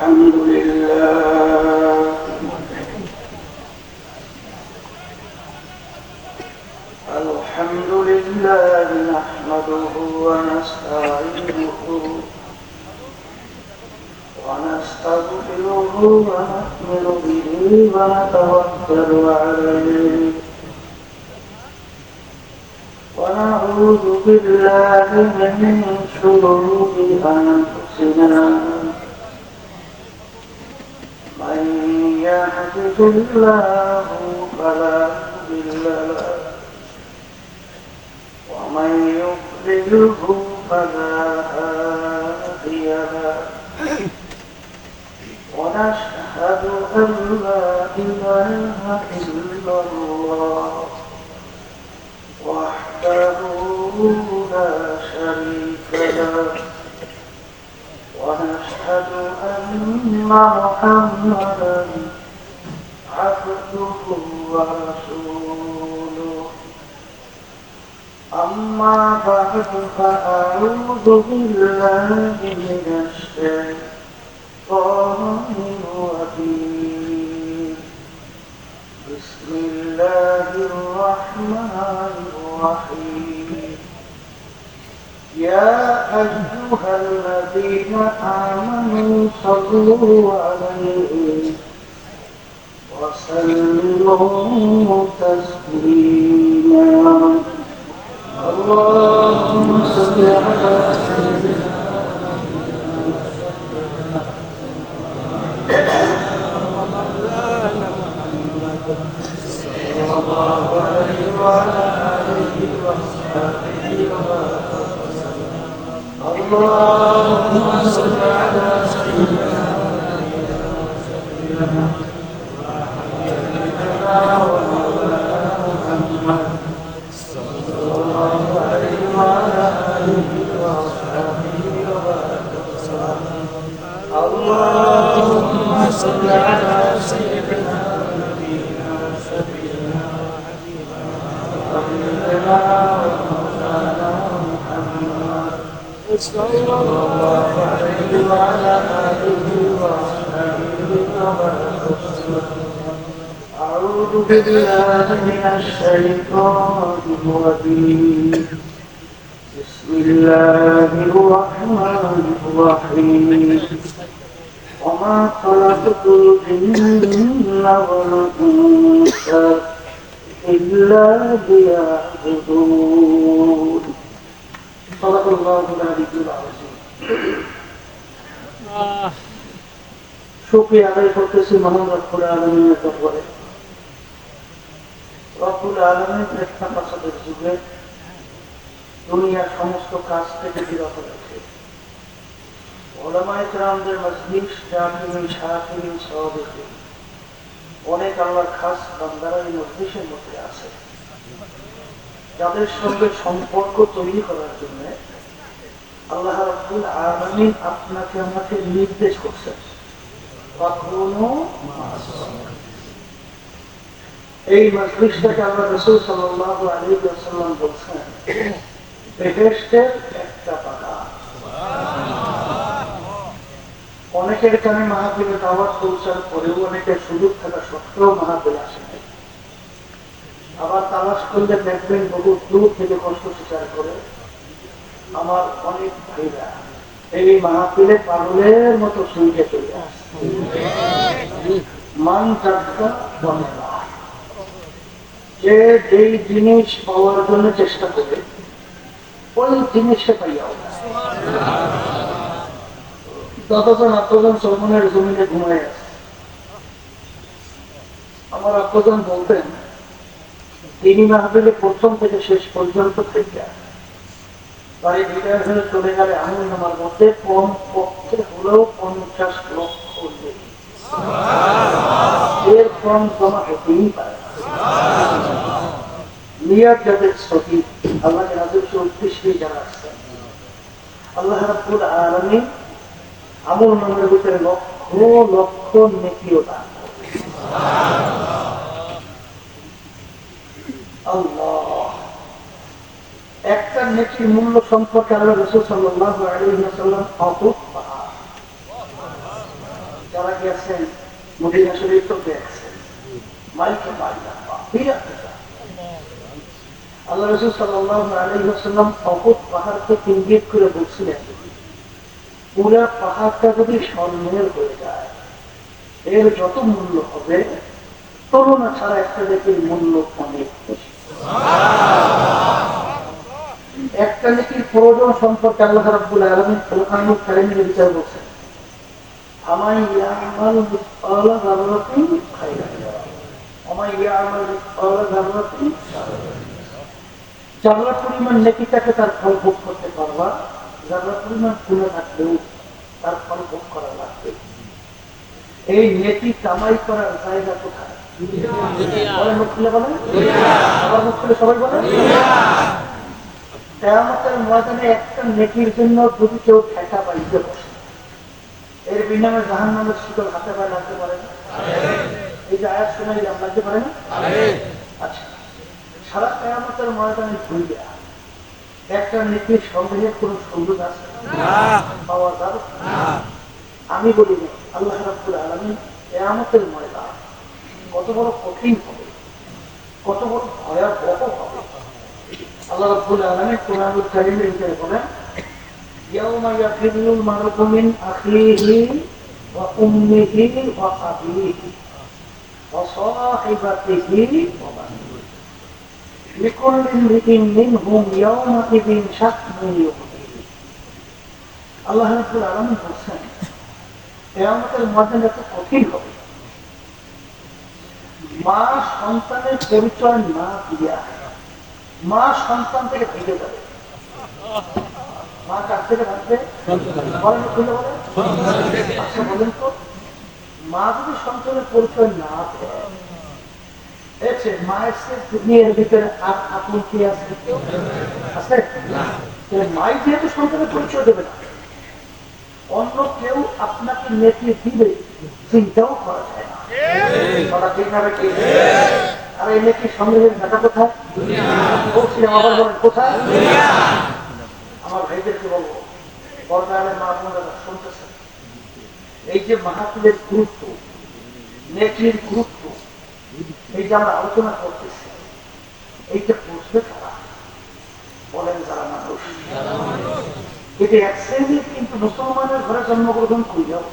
الحمد لله الحمد لله نحمده ونستعينه ونستغفره ونؤمن به ونتوكل عليه ونعوذ بالله من شرور أنفسنا من يهده الله فلا مضل له ومن يضلله فلا هادي له ونشهد أن لا إله إلا الله وحده لا شريك له ونشهد أن محمدا عبده ورسوله أما بعد فأعوذ بالله من الشيطان الرجيم بسم الله الرحمن الرحيم يا أيها الذين آمنوا صلوا عليه وسلموا تسليما اللهم صل على سيدنا صلى الله عليه وعلى آله وصحبه وسلم اللهم صل على سيدنا محمد صلى الله عليه وعلى آله وصحبه وسلم اللهم صل على سيدنا صلى الله عليه وعلى آله وصحبه وسلم أعوذ بالله من الشيطان الرجيم بسم الله الرحمن الرحيم وما خلقت الجن والإنس إلا ليعبدون صدق الله العلي العظيم শুকরিয়া আদায় করতেছি মহান রব্বুল আলামিনের দরবারে। রব্বুল আলামিন প্রেক্ষাপটের যুগে দুনিয়ার সমস্ত কাজ থেকে বিরত রেখে উলামায়ে কেরামদের মজলিস জামিউল শাফিঈ সওয়াদে অনেক আল্লাহর খাস বান্দারা এই মজলিসের মধ্যে আছে, যাদের সঙ্গে সম্পর্ক তৈরি করার জন্য আল্লাহ রাব্বুল আলামিন আপনাকে আমাকে নির্দেশ করছেন এই মজলিসটাকে আল্লাহ রাসূল সাল্লাল্লাহু আলাইহি ওয়াসাল্লাম বলছেন বেহেশতের একটা বাগান। অনেকের কানে মাহফিলে দাওয়াত পৌঁছার পরেও অনেকের সুযোগ থাকা সত্ত্বেও মাহফিল আসে নাই। আবার তালাশ করলে দেখবেন বহু দূর থেকে কষ্ট স্বীকার করে আমার অনেক ভাইরা এই মাহফিলে পাগলের মতো শুনতে চলে আসে। মান যাত্রা বলে না, যে যেই জিনিস পাওয়ার জন্য চেষ্টা করে ওই জিনিসটা পাইয়াও যতজন আত্মজন সলমনের জমিনে ঘুমায় আছে। আমার আত্মজন বলতেন তিনি মাহফিলে প্রথম থেকে শেষ পর্যন্ত থেকে বাড়ি রিটায়ার হয়ে চলে গেলে আমল নামার মধ্যে কম পক্ষে হলেও 50 লক্ষ এর কম জমা হতেই পারে। নিয়াত যাদের সঠিক আল্লাহকে রাজস্ব উদ্দেশ্যে যারা আসছেন আল্লাহ রাব্বুল আলামিন আমল নামের ভিতরে লক্ষ লক্ষ নেকিও দান আল্লাহ। একটা নেকির মূল্য সম্পর্কে আল্লাহ রাসূল সাল্লাল্লাহু আলাইহি ওয়াসাল্লাম অকুত যারা গেছেন মদিনা শরীফ তো দেখছেন, মাইকে মাইলা বিরাট একটা। আল্লাহ রাসূল সাল্লাল্লাহু আলাইহি ওয়াসাল্লাম উহুদ পাহাড়কে ইঙ্গিত করে বলছিলেন, পুরা পাহাড়টা যদি স্বর্ণের হয়ে যায়, এর যত মূল্য হবে তুলনা ছাড়া একটা নেকির মূল্য অনেক বেশি। একটা নেকির প্রয়োজন সম্পর্কে আল্লাহ রাব্বুল আলামিন কোরআনুল কারীমের বিচার বলছেন, আমান ইয়ামাল মিসকালা যাররাতিন খায়রান ইয়ারা ওয়া মান ইয়ামাল মিসকালা যাররাতিন শাররান ইয়ারা। যারা পরিমাণ নেকিটাকে তার ফল ভোগ করতে পারবা, যারা পরিমাণ গুনাহ থাকলেও তার ফল ভোগ করা লাগবে। এই নেকি কামাই করার জায়গা কোথায়? বলেন, মুখ খুলে বলেন, আবার মুখ খুলে সবাই বলেন। কিয়ামতের ময়দানে একটা নেকির জন্য যদি কেউ ঠেকা বাড়িতে বসে, এর বিনিময়ে জাহান্নামের শিকল হাতে পায়ে লাগতে পারে না? এই যে আয়াত শুনাইলাম, লাগতে পারে না? আচ্ছা, সারা কিয়ামতের ময়দানে ঘুরে একটা নেকির সন্দেহের কোন সুযোগ আছে? পাওয়া যাবে? আমি বলি না, আল্লাহ রাব্বুল আলামিন কিয়ামতের ময়দান কত বড় কঠিন হবে, কত বড় ভয়াবহ হবে। আল্লাহ রাব্বুল আলামিন কোরআনুল কারীমের ভিতরে বলেন, ইয়াউমা ইয়াফিরুল মার'উ মিন আখিহি ওয়া উম্মিহি ওয়া আবিহি ওয়া সাহিবাতিহি ওয়া বানিহি লিকুল্লি ইমরিইন মিনহুম ইয়াওমাইযিন শা'নুন ইউগনিহি। আল্লাহ রাব্বুল আলামিন বলেন, কিয়ামতের ময়দান এত কঠিন হবে, মা সন্তানের পরিচয় না দিয়া মা সন্তান থেকে ভেঙে যাবে। মা কাছ থেকে ভাববে, বলেন খুলে বলেন। আচ্ছা বলেন তো, মা যদি সন্তানের পরিচয় না দেয়, মায়ের সে দুনিয়ার ভিতরে আর আপন কি আছে? আছে? মাই যেহেতু সন্তানের পরিচয় দেবে না, অন্য কেউ আপনাকে নেকি দিবে চিন্তাও করা যায় না। ঠিক না? আর এই নেকি সংগ্রহের ঘাটা কোথায়? বলছিলাম, আবার বলেন কোথায়? আমার ভাইদেরকে বলবো, পর্দায় মা বোনেরা শুনতেছেন, এই যে মাহফিলের গুরুত্ব, নেকির গুরুত্ব, এই যে আমরা আলোচনা করতেছি, এইটা বুঝবে কারা? বলেন যারা মানুষ। এটি এক শ্রেণীর কিন্তু মুসলমানের ঘরে জন্মগ্রহণ করিয়াও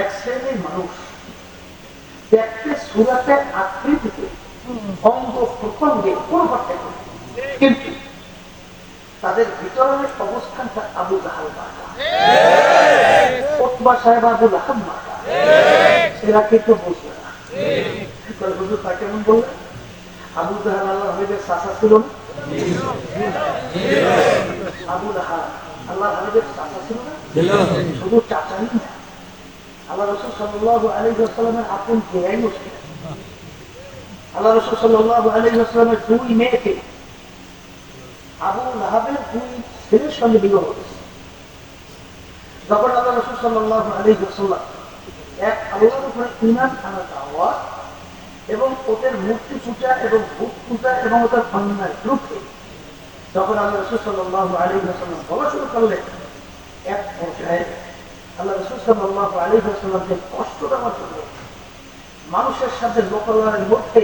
এক শ্রেণীর মানুষ দেখতে সুরাতে আকৃতিতে অঙ্গ প্রত্যঙ্গে কোন পার্থক্য নেই, কিন্তু তাদের ভিতরের অবস্থানটা আবু জাহাল মার্কা, উতবা সাহেব আবু লাহাব মার্কা, এরা কিন্তু বুঝবে না। হুজুর তা কেমন বললেন? আবু জাহাল আল্লাহ হাবিবের চাচা ছিল না? আবু লাহাব আল্লাহ হাবিবের চাচা ছিল না? শুধু চাচাই না, আল্লাহ রাসূল সাল্লাল্লাহু আলাইহি ওয়াসাল্লামের আপন ভাইও ছিলেন। আল্লাহ রাসূল সাল্লাল্লাহু আলাইহি ওয়াসাল্লামের দুই মেয়েকে আবু লাহাবের দুই ছেলের সঙ্গে বিবাহ করেছে। যখন আল্লাহ রাসূল সাল্লাল্লাহু আলাইহি ওয়াসাল্লাম এক আল্লাহর উপরে ঈমান আনার দাওয়াত এবং ওদের মূর্তি পূজা এবং ভূত পূজা এবং ওদের অন্যায় বিরুদ্ধে যখন আল্লাহ রাসূল সাল্লাল্লাহু আলাইহি ওয়াসাল্লাম বলা শুরু করলেন, এক পর্যায়ে আল্লাহ রাসূল সাল্লাল্লাহু আলাইহি ওয়াসাল্লামকে কষ্ট দেওয়ার জন্য মানুষের সাথে লোকালয়ের মধ্যে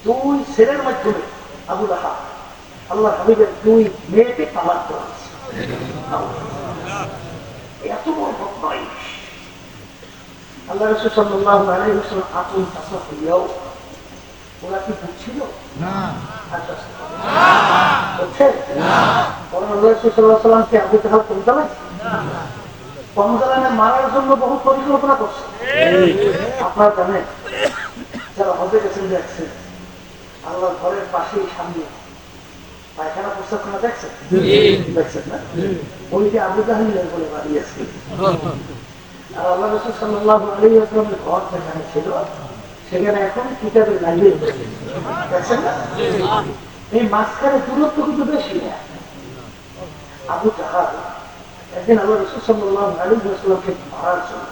দুই ছেলের মাধ্যমে আবু লাহাব আল্লাহ হাবিবের দুই মেয়েকে তালাক করেছে। এত বড় বদমাইশ। আল্লাহ রাসূল সাল্লাল্লাহু আলাইহি ওয়াসাল্লাম আপন চাচা হইয়াও ওরা কি বুঝছিল না? বুঝছে না? কারণ আল্লাহ রাসূল সাল্লাল্লাহু আলাইহি ওয়াসাল্লামকে আবু জাহাল কম চালাইছে, কম চালানে মারার জন্য বহু পরিকল্পনা করছে। আপনারা জানেন, যারা হজে গেছেন দেখছেন, আল্লাহর ঘরের পাশেই সামনে পায়খানা প্রস্তাবখানা দেখছেন, দেখছেন না? ওই যে আবু জাহেলের বলে বাড়ি আছে। আর আল্লাহ রাসূল সাল্লাল্লাহু আলাইহি ওয়াসাল্লামের ঘর যেখানে ছিল সেখানে এখন কিতাবের লাইব্রেরি দেখছেন না? এই মাঝখানে দূরত্ব কিন্তু বেশি না। আবু জাহাল একদিন আল্লাহ রাসূল সাল্লাল্লাহু আলাইহি ওয়াসাল্লামকে মারার জন্য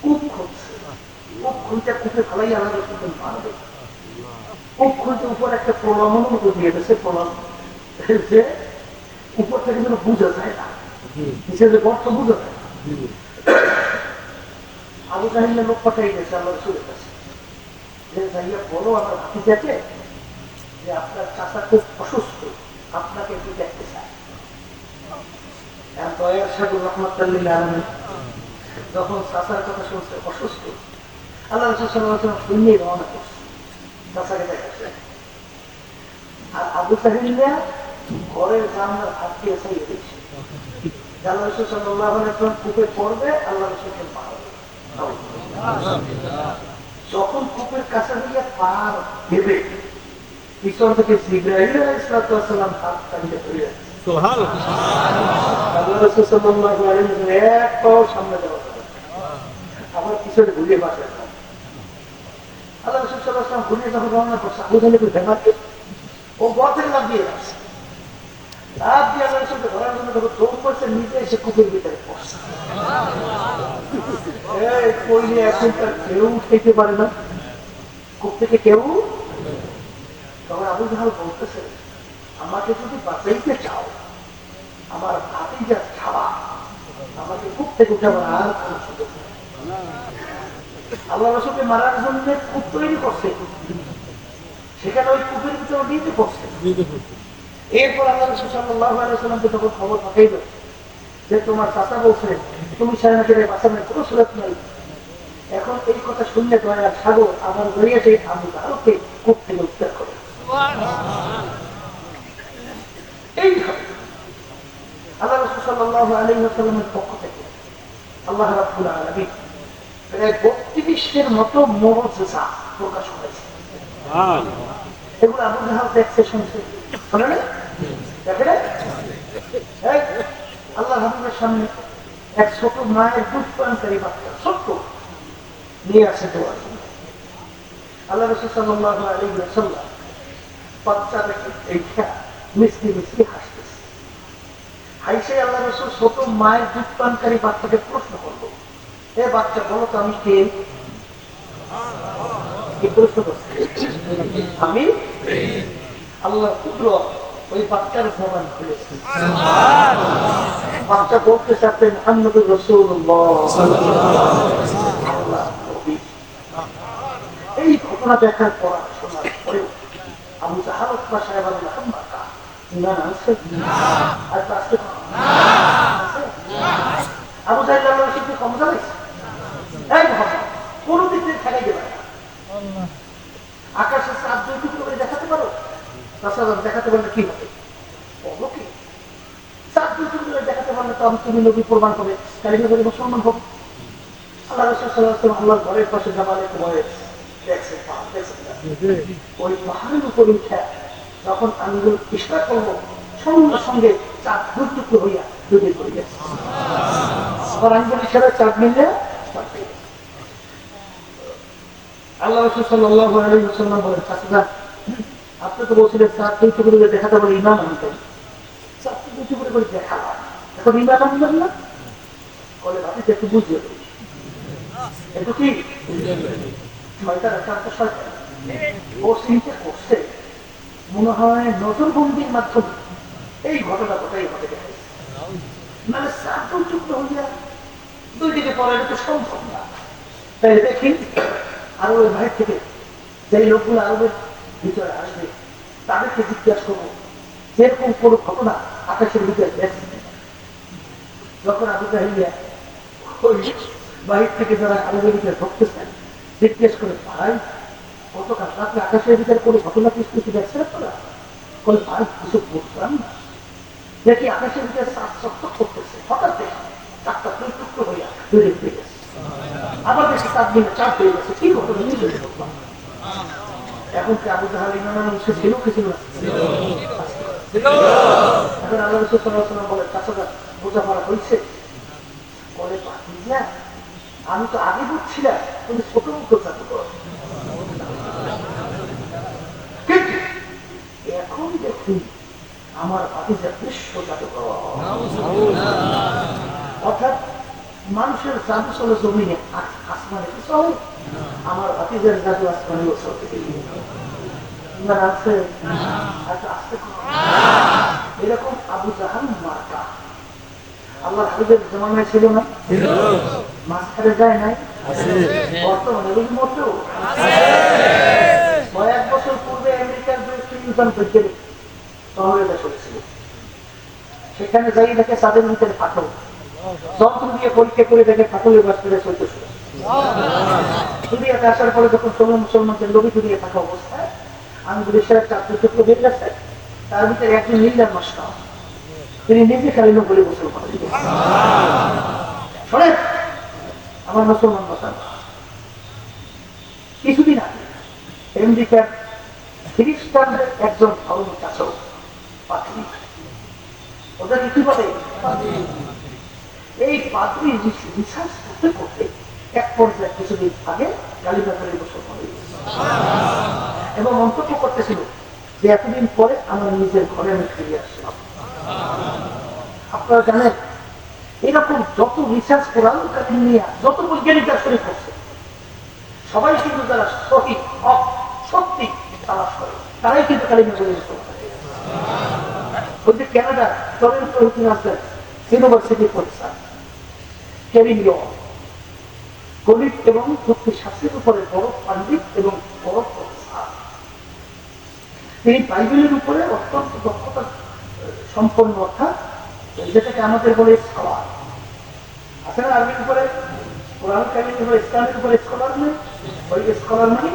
কূপ খুঁজছে। কূপ খুঁজতে কূপে ফেলাই আল্লাহ রাসূলকে মারবে। কূপ খুঁজতে উপর একটা প্রলামনের মতো দিয়ে দিয়েছে, প্রলাম যে উপর থেকে যেন বোঝা যায় না, নিচে যে গর্ত বোঝা যায় না। জাহিল লোক পাঠাই গেছে আল্লাহ রসুলের কাছে, যে যাইয়া বলো আমার ভাতিজাকে যে আপনার চাচা খুব অসুস্থ, আপনাকে একটু দেখতে চায়। দয়ার সাগর রহমতুল্লাহ আলামিন যখন চাচার কথা শুনছে অসুস্থ, আল্লাহ রসুল সাল্লাল্লাহু আলাইহি ওয়াসাল্লাম শুনিয়ে রওনা করছে চাচাকে দেখাচ্ছে। আর আবু জাহিলরা ঘরের জানলার হাত দিয়ে চাইয়ে দিচ্ছে, আল্লাহ রসুল সাল্লাল্লাহু আলাইহি ওয়াসাল্লাম কূপে পড়বে, আল্লাহ রসুলকে মারবে। যখন কূপের কাছে গিয়ে পার দেবে, পিছন থেকে জিবরাইল আলাইহিস সালাম হাত টানতে ধরে যাচ্ছে। সুবহানাল্লাহ। আল্লাহ রাসূল সাল্লাল্লাহু আলাইহি ওয়াসাল্লাম এক পাও সামনে যাওয়া যাবে, আবার পিছনে ঘুরে বসে। আল্লাহ রাসূল সাল্লাল্লাহু আলাইহি ওয়াসাল্লাম ঘুরে যখন রওনা করছে, আবু জাহেল ভেঙাতে ও গর্তে লাফ দিয়ে যাচ্ছে। লাফ দিয়ে আল্লাহ রাসূলকে ধরার জন্য যখন দৌড় করছে, নিজে এসে কূপের ভিতরে পড়ছে। এই কইলে এখন তার কেউ উঠাইতে পারে না, কূপ থেকে কেউ। তখন আবু জাহেল বলতেছে, আমাকে যদি বাঁচাইতে চাও, আমার ভাতিজা ছাড়া আমাকে কূপ থেকে উঠাবার আর কোন সুযোগ নেই। আল্লাহ রাসূলকে মারার জন্য কূপ তৈরি করছে, সেখানে ওই কূপের ভিতরে নিতে পড়ছে। এরপর আল্লাহ রাসূল সাল্লাল্লাহু আলাইহি ওয়াসাল্লামকে তখন খবর পাঠাইল যে তোমার চাচা বলছে তুমি সারাকে বাঁচানোর কোনো সুযোগ নেই। এখন এই কথা শুনলে দয়ার সাগর আমার জড়িয়েছে আবু জাহেলকে কূপ থেকে উদ্ধার করে। এইভাবে আল্লাহ রাসূল সাল্লাল্লাহু আলাইহি ওয়াসাল্লামের পক্ষ থেকে আল্লাহ রাব্বুল আলামিন প্রায় 32-এর মতো মুআজিজা প্রকাশ করেছে। এগুলো আবু জাহেল দেখছে, শুনছে, শোনে না, দেখে না। আল্লাহ হাবিবের সামনে এক ছোট মায়ের দুধ পানকারী বাচ্চা ছোট্ট নিয়ে আসে দেওয়ার জন্য। আল্লাহ রাসূল সাল্লাল্লাহু আলাইহি ওয়াসাল্লাম বাচ্চাটাকে দেখা মিষ্টি মিষ্টি হাসতেছে। হাসে আল্লাহ রাসূল ছোট মায়ের দুধ পানকারী বাচ্চাকে প্রশ্ন করলো, এ বাচ্চা বলো তো আমি কে? কি প্রশ্ন করছে? আমি আল্লাহ কুদরত ওই বাচ্চার জবান খুলেছে। বাচ্চা বলতে চাচ্ছে মুহাম্মদুর রাসূলুল্লাহ সাল্লাল্লাহু আলাইহি ওয়াসাল্লাম। এই ঘটনা দেখার পর শোনার পরেও আবু জাহেল সাহেব ইমান আনছে আর আসতে আবু জাহেল আল্লাহর সাথে ক্ষমতা নেই। এই ভাবনা কোন দিক থেকে খেলে যাবে না। আকাশের চাঁদ দুই টুকরো করে দেখাতে পারো, তাছাড়া দেখাতে পারলে কি হবে? কি চাঁদ দুই টুকরো করে দেখাতে পারলে তো আমি তুমি নবী প্রমাণ করে কালিমা করে মুসলমান হব। আল্লাহ রাসূল সাল্লাল্লাহু আলাইহি ওয়াসাল্লাম আল্লাহর ঘরের পাশে জামালে কুমারে দেখছেন, ওই পাহাড়ের উপর উঠে যখন আঙ্গুল ইশারা করবো, সঙ্গে সঙ্গে চাঁদ দুই টুকরো হইয়া দুদিন করে গেছে। আবার আঙ্গুল ইশারা চাঁদ মিললে আল্লাহ রাসূল সাল্লাল্লাহু আলাইহি ওয়াসাল্লাম বলেন, চাচা আপনি তো বলছিলেন চাঁদ দুই টুকরো করে দেখাতে পারে ইমান আনতেন, চাঁদ দুই টুকরো করে দেখালাম, এখন ইমান আনবেন না? বলে ভাবি একটু বুঝিয়ে দেবে, একটু কি ও চিন্তা করছে, মনে হয় নজরবন্দির মাধ্যমে এই ঘটনা ঘটাই ঘটে গেছে। মানে চাঁদ দুই টুকরো হইয়া দুই দিকে পরে তো সম্ভব না। তাই দেখি আরবের বাইরে থেকে যে লোকগুলো আরবের ভিতরে আসবে তাদেরকে জিজ্ঞাসা করবো যেরকম কোন ঘটনা আকাশের ভিতরে দেখছে। যখন আবু জাহেলিয়া ওই বাহির থেকে যারা আরবের ভিতরে ঢুকতেছেন জিজ্ঞেস করে, ভাই গতকাল রাত্রে আকাশের ভিতরে কোনো ঘটনা কিছু দেখছে না? বলে ভাই কিছু বুঝলাম না, দেখি আকাশের ভিতরে চাঁদ চকচক করতেছে, হঠাৎ দেখি চারটা দুই টুকরো হইয়া দুই পেয়ে গেছে, আবার দেখি চার দিনে চার পেয়ে গেছে, কি ঘটনা নিজে করলাম। এখন কি আবু জাহেল ইমান সে ছিল কি ছিল না? এখন আল্লাহ রাসূল সাল্লাল্লাহু আলাইহি ওয়াসাল্লাম বলে, চাচা বোঝাপড়া হয়েছে? বলে ভাতিজা আমি তো আগে বুঝছিলাম তুমি ছোট মুখো জাদুকর, কিন্তু এখন দেখি আমার ভাতিজা বিশ্ব জাদুকর। অর্থাৎ মানুষের জাদু চলে জমিনে, আসমানে কি চলে? আমার ভাতিজার জাদু আসমানেও চলতে আছে। এরকম আবু জাহেল মার্কা আল্লাহ হাবিবের জমানায় ছিল না, মাঝখানে যায় নাই। বর্তমানে ওই মতেও কয়েক বছর পূর্বে আমেরিকার যে তিনজন বৈজ্ঞানিক শহরে দেশ হয়েছিল, সেখানে যাই দেখে তাদের ভিতরে ফাটল, যন্ত্র দিয়ে পরীক্ষা করে দেখে ফাটলের বাষ্পীরা চলতে শুরু। দুনিয়াতে আসার পরে যখন ষোলো মুসলমানদের নবী দুনিয়া থাকা অবস্থায় আঙ্গুলের চারটে টুকরো বের গেছে, তার ভিতরে একজন নীলার নষ্ট, তিনি নিজে কালীন বলে মুসলমান। শোনেন আমার মুসলমান মতান, কিছুদিন আগে আমেরিকার খ্রিস্টানদের একজন ধর্ম চাষক পাত্রী, ওদেরকে কি বলে এই পাত্রী রিসার্চ করতে করতে এক পর্যায়ে কিছুদিন আগে কালিমা করে মুসলমান হয়ে গেছে এবং মন্তব্য করতেছিল যে এতদিন পরে আমার নিজের ঘরে আমি ফিরে আসলাম। আপনারা জানেন এরকম যত রিসার্চ কোরআন নিয়ে যত বৈজ্ঞানিকরা শরীর করছে, সবাই কিন্তু যারা সঠিক হক সত্যি তালাশ করে তারাই কিন্তু কালিমা করে মুসলমান হয়ে গেছে। ওই যে ক্যানাডা টরন্টো ইউনিভার্সিটি পরিচার কেভিন ইয়ং গণিত এবং যুক্তিশাস্ত্রের উপরে বড় পণ্ডিত এবং বড় প্রফেসর, তিনি বাইবেলের উপরে অত্যন্ত দক্ষতা সম্পন্ন, অর্থাৎ যেটাকে আমাদের বলে স্কলার আছে না, আরবির উপরে কোরআন কারিমের উপরে ইসলামের উপরে স্কলার নেই, ওই স্কলার মানে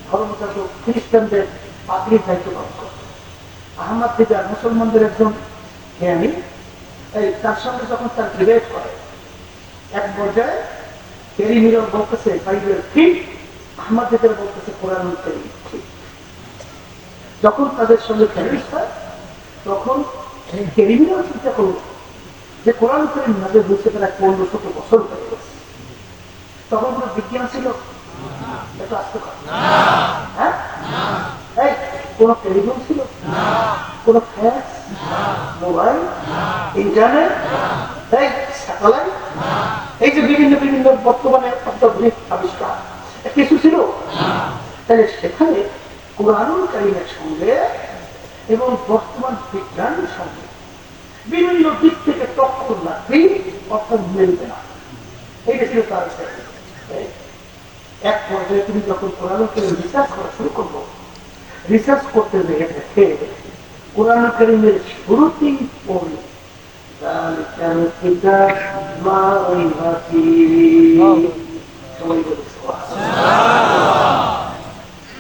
ধর্মজাত খ্রিস্টানদের পাত্রীর দায়িত্ব পালন করে। আহমদ দিদার মুসলমানদের একজন জ্ঞানী, এই তার সঙ্গে যখন তার ডিবেট করে এক পর্যায়ে কেরি মিরর বলতেছে বাইবেল ঠিক, আহমদ দিদার বলতেছে কোরআন কারীম ঠিক। যখন তাদের সঙ্গে ফেরিস হয় তখন কেরি মিরর চিন্তা করল যে কোরআন কারীম নাযিল হয়েছে প্রায় 1500 বছর হয়ে গেছে, তখন কোনো বিজ্ঞান ছিল? একটু আসতে পারে হ্যাঁ, এই কোন টেলিফোন ছিল, কোন ফ্যাক্স, মোবাইল, ইন্টারনেট, স্যাটেলাইট, এই যে বিভিন্ন বিভিন্ন বর্তমানে অত্যাধুনিক আবিষ্কার কিছু ছিল? তাহলে সেখানে কোরআনুল কারীমের সঙ্গে এবং বর্তমান বিজ্ঞানের সঙ্গে বিভিন্ন দিক থেকে টক্কর লাগবে, অর্থাৎ মিলবে না। এইটা ছিল তার এক পর্যায়ে তুমি যখন কোরআনুল কারীম রিসার্চ করা শুরু করবো, রিসার্চ করতে গিয়ে দেখে কোরআন কারীমের শুরুতেই পড়ি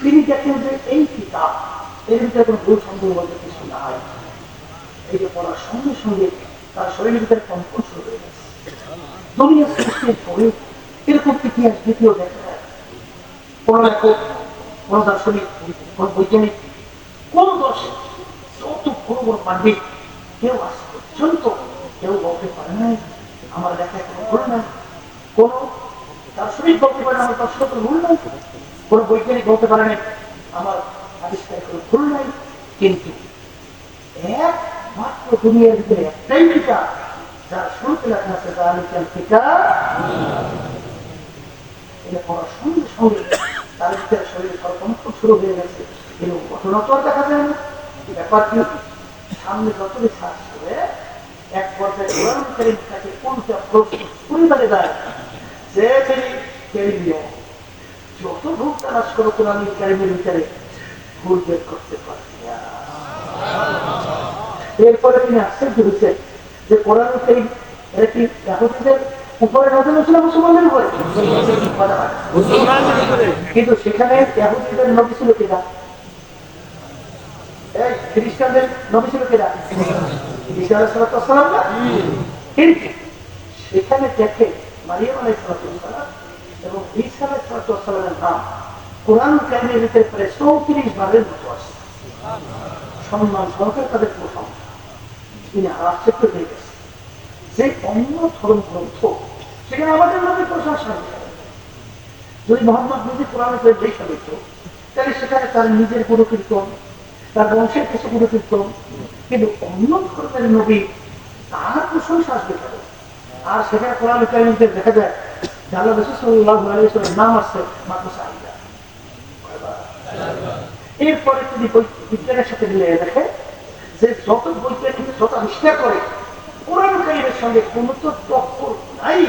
তিনি দেখেন যে এই কিতাব এর ভিতরে কোনো ভুল সন্দেহ বলতে কিছু নাই। এইটা পড়ার সঙ্গে সঙ্গে তার শরীরের ভিতরে কম্পন শুরু হয়ে গেছে। দুনিয়া সৃষ্টির পরে এরকম ইতিহাস দ্বিতীয় দেখা যায় কোন লেখক, কোন দার্শনিক, কোন বৈজ্ঞানিক, কোন দর্শক, যত বড় বড় পাণ্ডিত, কেউ আজ পর্যন্ত কেউ বলতে পারে নাই আমার লেখা কোনো ভুল নাই, কোন দার্শনিক বলতে পারে আমার দর্শক ভুল নাই, কোন বৈজ্ঞানিক বলতে পারে নাই আমার আবিষ্কার কোনো ভুল নাই। কিন্তু একমাত্র দুনিয়ার ভিতরে একটাই কিতাব যার শুরুতে লেখা আছে জালিকাল কিতাব, এটা পড়ার সঙ্গে সঙ্গে তার ভিতরে শরীরে সর্বমুখ শুরু হয়ে গেছে এবং ঘটনা তো আর দেখা যায় না। ব্যাপারটি সামনে যত রিসার্চ করে এক পর্যায়ে কোরআন কারীম তাকে কোনটা প্রশ্ন পরিবারে দেয় যে যত ভুল তালাশ করো কোরআন কারীমের ভিতরে ভুল বের করতে পারে। এরপরে তিনি আশ্চর্য হয়েছে যে কোরআন কারীম এটা কি ইহুদীদের উপরে নাযিল হয়েছিল মুসলমানদের উপরে? কিন্তু সেখানে ইহুদীদের নবী ছিল কিনা? এই খ্রিস্টানদের নবী ছিল কিনা? ঈসা আলাইহিস সালাম না? কিন্তু সেখানে দেখে মারিয়াম আলাইহিস সালাম এবং ঈসা আলাইহিস সালামের নাম কোরআন কারীমের ভিতরে প্রায় 34 বারের মতো আছে। সম্মান সহকারে তাদের প্রশংসা, তিনি আশ্চর্য হয়ে গেছে যে অন্য ধর্ম গ্রন্থ সেখানে আমাদের নবীর প্রশংসা নেই। যদি মোহাম্মদ নিজে কোরআনের দেখা দিত তাহলে সেখানে তার নিজের গুরু কীর্তন, তার বংশের কিছু গুরু কীর্তন, কিন্তু অন্য ধর্মের নবী তার প্রশংসা আসবে কেন? আর সেখানে কোরআন কারীমে দেখা যায় আল্লাহ রাসূল সাল্লাল্লাহু আলাইহি ওয়াসাল্লামের নাম আছে মাত্র 4টা। এরপরে তিনি বিজ্ঞানের সাথে মিলে দেখে যে যত বৈজ্ঞানিক যত আবিষ্কার করে কোরআন কারীমের সঙ্গে কোনো তো টক্কর নাই।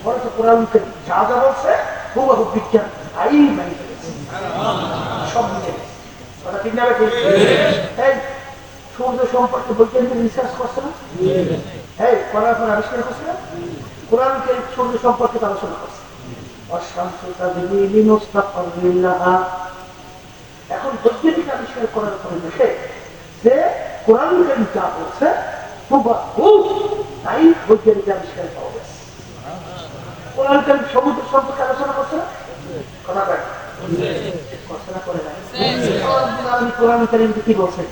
বরঞ্চ কোরআন কারীম যা যা বলছে হুবহু বিজ্ঞান তাই মানি ফেলেছে, সব মিলে গেছে। কথা ঠিক না ঠিক? এই সূর্য সম্পর্কে বৈজ্ঞানিক রিসার্চ করছে না, এই করার পর আবিষ্কার করছে না, কোরআনকে সূর্য সম্পর্কে আলোচনা করছে। এখন বৈজ্ঞানিক আবিষ্কার করার পরে দেখে যে কোরআন যা বলছে তাই বৈজ্ঞানিক আবিষ্কার পাওয়া গেছে। কোরআন সমুদ্র সম্পর্কে আলোচনা করছে না, কথা কোরআন কি বলছে?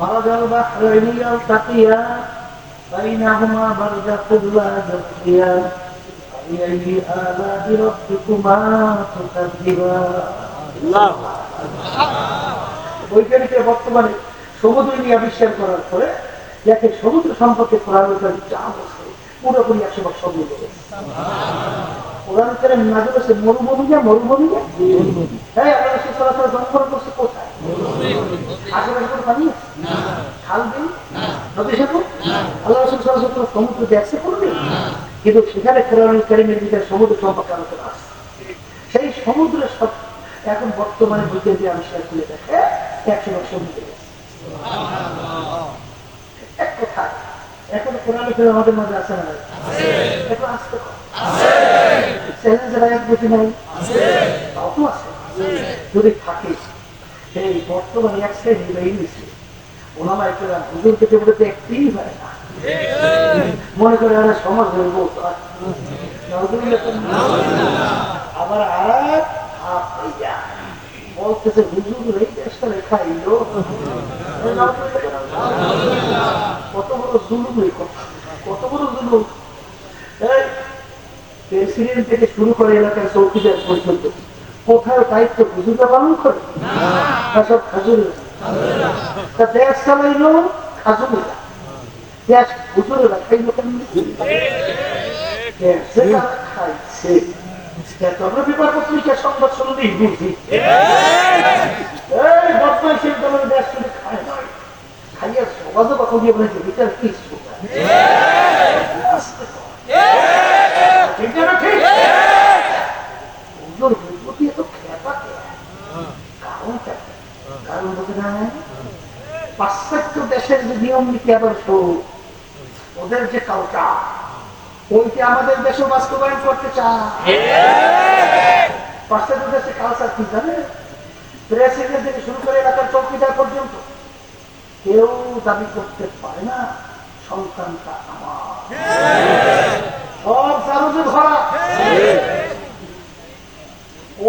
মারাজাল বাহরাইনি ইয়ালতাকিয়ান বাইনাহুমা বারযাখুন লা ইয়াবগিয়ান ফাবিআইয়ি আলা'i রাব্বিকুমা তুকাযযিবান। বৈজ্ঞানিকরা বর্তমানে সমুদ্র নিয়ে আবিষ্কার করার পরে দেখে সমুদ্র সম্পর্কে কোরআন যা বলছে পুরোপুরি 100% সব মিলে গেছে। কোরআন কারীম নাযিল হয়েছে মরুভূমি। হ্যাঁ, আল্লাহ রাসূল সাল্লাল্লাহু আলাইহি ওয়াসাল্লাম জন্মগ্রহণ করছে কোথায়? আশেপাশে কোনো পানি আছে? খাল বিল, নদী সেতু? আল্লাহ রাসূল সাল্লাল্লাহু আলাইহি ওয়াসাল্লাম সমুদ্র দেখছে কোনদিন? কিন্তু সেখানে কোরআন কারীমের ভিতরে সমুদ্র সম্পর্কে আলোচনা আছে। সেই সমুদ্রের সব এখন বর্তমানে বৈজ্ঞানিক আবিষ্কার করে দেখে 100% মিলে গেছে। এক কথা, এখন কোরআন কারীম আমাদের মাঝে আছে না? এখন আসতে চ্যালেঞ্জের আয়াত বুঝি নাই, তাও তো আছে। যদি থাকে সেই বর্তমানে এক শ্রেণী নিচ্ছে ওনামায় কেরাম হুজুর থেকে বলতে একটিই হয় না, মনে করে আমরা সমাজ হয়ে বলতো। আবার আর বলতেছে হুজুর এই দেশটা লেখা এলো, কত বড় জুলুম, কত বড় জুলুম। প্রেসিডেন্ট থেকে শুরু করে এলাকার চৌকিদার পর্যন্ত কোথায় দায়িত্ব হুজুররা পালন করে? সব খাজুরেরা। দেশ চালাইলো খাজুরেরা, দেশ হুজুরেরা খাইলো কেন? খাইছে আমরা পেপার পত্রিকার সংবাদ শুনলেই বুঝি এই বদমাইশের দলের দেশ শুধু খায় নয়, খাইয়া সমাজও কথা দিয়ে বলেছে বিচার কি পাশ্চাত্য দেশের যে নিয়ম নীতি আদর্শ, ওদের যে কালচার, ওইটা আমাদের দেশে বাস্তবায়ন করতে চায়। পাশ্চাত্য দেশের কালচার কি জানে? প্রেসিডেন্ট থেকে শুরু করে এলাকার চৌকিদার পর্যন্ত কেউ দাবি করতে পারে না সন্তানটা আমার, সব জারুজে ভরা।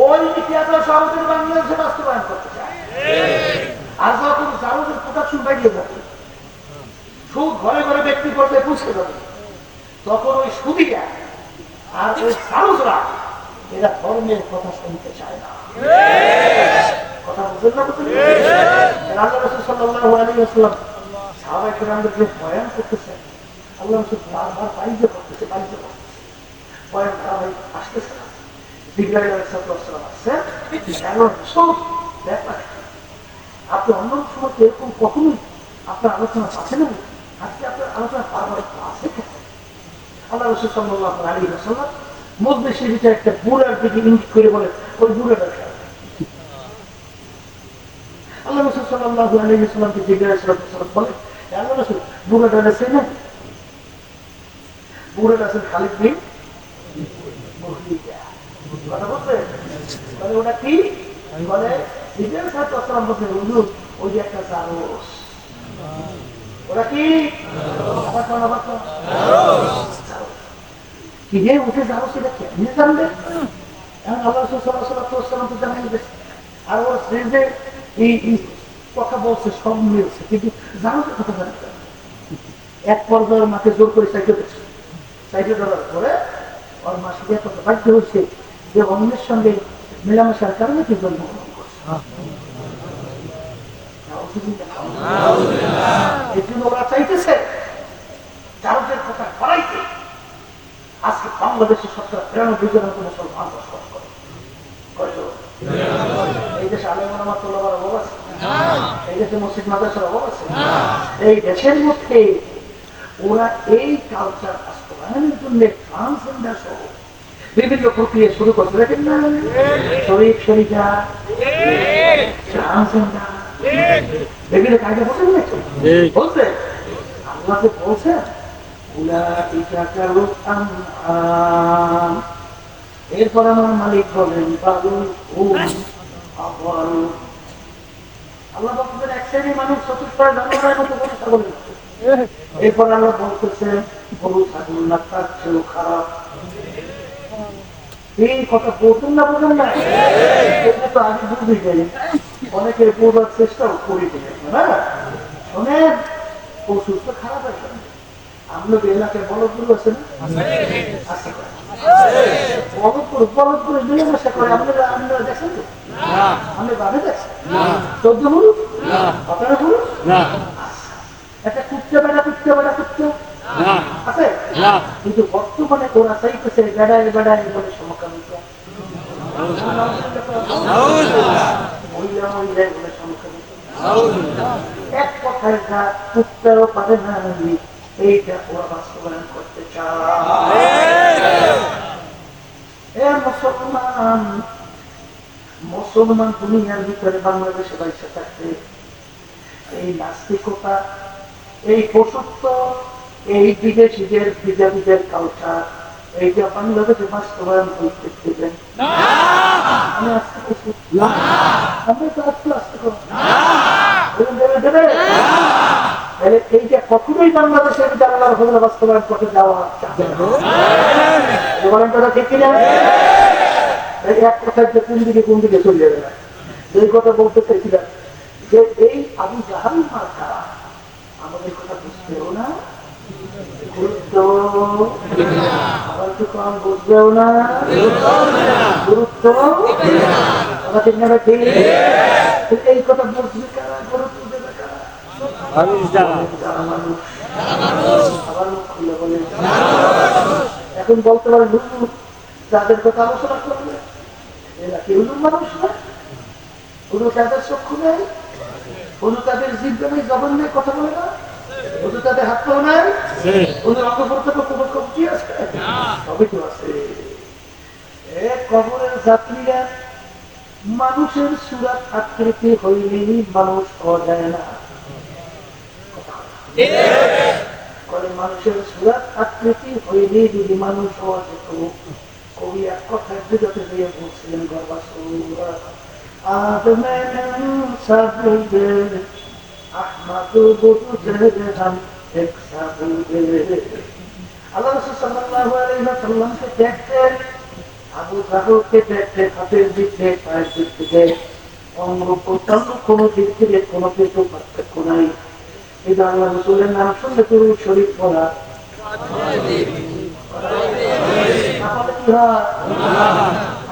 ওই নীতি আদর্শ আমাদের বাংলাদেশে বাস্তবায়ন করতে চায়। আর যখন জারুজের প্রোডাকশন বাড়িয়ে যাবে, সুদ ঘরে ঘরে ব্যক্তি পর্যায়ে পৌঁছে যাবে, তখন ওই সুদিরা আর ওই জারুজরা এরা ধর্মের কথা শুনতে চায় না। কথা বুঝলেন না? আল্লাহ রাসূল সাল্লাল্লাহু আলাইহি ওয়াসাল্লাম সাহাবায়ে কেরামদেরকে বয়ান করতেছেন, আল্লাহ রাসূল বারবার বাণিজ্য করতেছে, বয়ান ধারাবাহিক আসতেছে না। জিবরাইল আলাইহিস সালাম আসছেন, কারণ সব ব্যাপার আপনি অন্য সময় এরকম কখনোই আপনার আলোচনা পাচ্ছেন না, আজকে আপনার আলোচনা বারবার আছে। আল্লাহ রাসূল সাল্লাল্লাহু আলাইহি ওয়াসাল্লাম মজলিসের ভিতরে একটা বুড়ার দিকে ইঙ্গিত করে বলে, ওই বুড়াটা খেয়াল। আল্লাহ রাসূল সাল্লাল্লাহু আলাইহি ওয়াসাল্লামকে জিজ্ঞাসা সাল্লাল্লাহু বলে, আল্লাহ রাসূল বুড়াটা আছে না? বুড়াটা আছেন খালিদ বিন মুগীরা। কথা বলছে মানে ওটা কি বলে? জিজ্ঞাসা সাল্লাল্লাহু বলতে হুজুর ওই যে একটা জারজ, ওরা কি কি যে উঠে যাবো সেটা কেমনি জানবে? এখন আল্লাহ রাসূল সাল্লাল্লাহু আলাইহি ওয়াসাল্লাম তো জানাই দিয়েছে। আর ওর যে এই কথা বলছে সব মিলছে, কিন্তু জানো যে কথা জানতে এক পর্যায়ে মাকে জোর করে সাইকেল দিচ্ছে, সাইকেল ধরার পরে ওর মা সেটা কথা বাধ্য হয়েছে যে অন্যের সঙ্গে মেলামেশার কারণে কি জন্মগ্রহণ করছে। এই জন্য ওরা চাইতেছে চারুদের কথা করাইতে। আজকে বাংলাদেশের সরকার 93 জনের মুসলমান বসবাস করে। এই দেশে আলেমান আমার তোলাবার অভাব আছে, এই দেশে মসজিদ মাদ্রাসার অভাব আছে। এই দেশের মধ্যে ওরা এই কালচার বাস্তবায়নের জন্য ট্রান্সজেন্ডার সহ বিভিন্ন প্রক্রিয়া শুরু করছে, দেখেন না শরীর শরীরা বিভিন্ন কাজে বসে বলছে আল্লাহ যে বলছে এরপর আমার মালিক বলেন আল্লাহ বলতেছেন এক শ্রেণীর মানুষ চতুর্থ জানুয়ারের মতো গরু ছাগল হচ্ছে। এরপর আল্লাহ বলতেছে গরু ছাগল না তার চেয়েও খারাপ। এই কথা বলতেন না বলেন না, এটা তো আগে বুঝে যাই, অনেকে বোঝার চেষ্টাও করি না। শোনেন পশু তো খারাপ আছে, আমাদের এলাকায় বলদগুলো আছে না, বলদগুলো মিলেমিশা করে আপনারা দেখছেন তো? আমি ভাবে দেখছি 14 বলুন আপনারা বলুন একটা কুত্তে বেড়া আছে, কিন্তু বর্তমানে ওরা চাইতেছে বেড়ায় বলে সমকামিতা, মহিলা বলে সমকামিতা। এক কথায় যা কুত্তেও পারে না এইটা ওরা বাস্তবায়ন করতে চায়। মুসলমান দুনিয়ার ভিতরে বাংলাদেশে বাইসে থাকতে এই নাস্তিকতা, এই পশুত্ব, এই বিদেশিদের বিজাবিদের কালচার এইটা বাংলাদেশে বাস্তবায়ন করতে দেবেন। আমি আস্তে করছি আমরা তো আস্তে করবো এইটা কখনোই বাংলাদেশে আল্লাহর হুকুমে বাস্তবায়ন করতে যাওয়া ঠিক কিনা? এক কথায় যে কোন দিকে চলে যাবে না। এই কথা বলতে চাইছিলাম যে এই আবু জাহাল মার্কা আমাদের কথা বুঝতেও না, আবার তো কম বুঝবেও না, গুরুত্ব এই কথা বুঝবে কারা, গুরুত্ব দেবে কারা? এখন বলতে পারে যাদের কথা আলোচনা করবে এরা কেউ মানুষ না, কোন তাদের চক্ষু নেই, কোন তাদের জিভে নেই, জবান নেই, কথা বলে না, কোন তাদের হাত পাও নাই, কোন কবজি আছে, সবই তো আছে। কবরের যাত্রীরা মানুষের সুরাত আকৃতি হইলেই মানুষ হওয়া যায় না, মানুষের সুরাত আকৃতি হইলেই যদি মানুষ হওয়া যেত, কবি এক কথায় বুঝাতে দিয়ে বলছিলেন গর্বাসুরা আল্লাহ রাসূল সাল্লাল্লাহু আলাইহি ওয়াসাল্লামকে দেখতেন, আবু জাহলকে দেখতেন, হাতের দিক থেকে পায়ের দিক থেকে অঙ্গ প্রত্যঙ্গ কোনো দিক থেকে কোনো কিছু পার্থক্য নাই। কিন্তু আল্লাহ রাসূলের নাম শুনলে তো শরীফ পড়া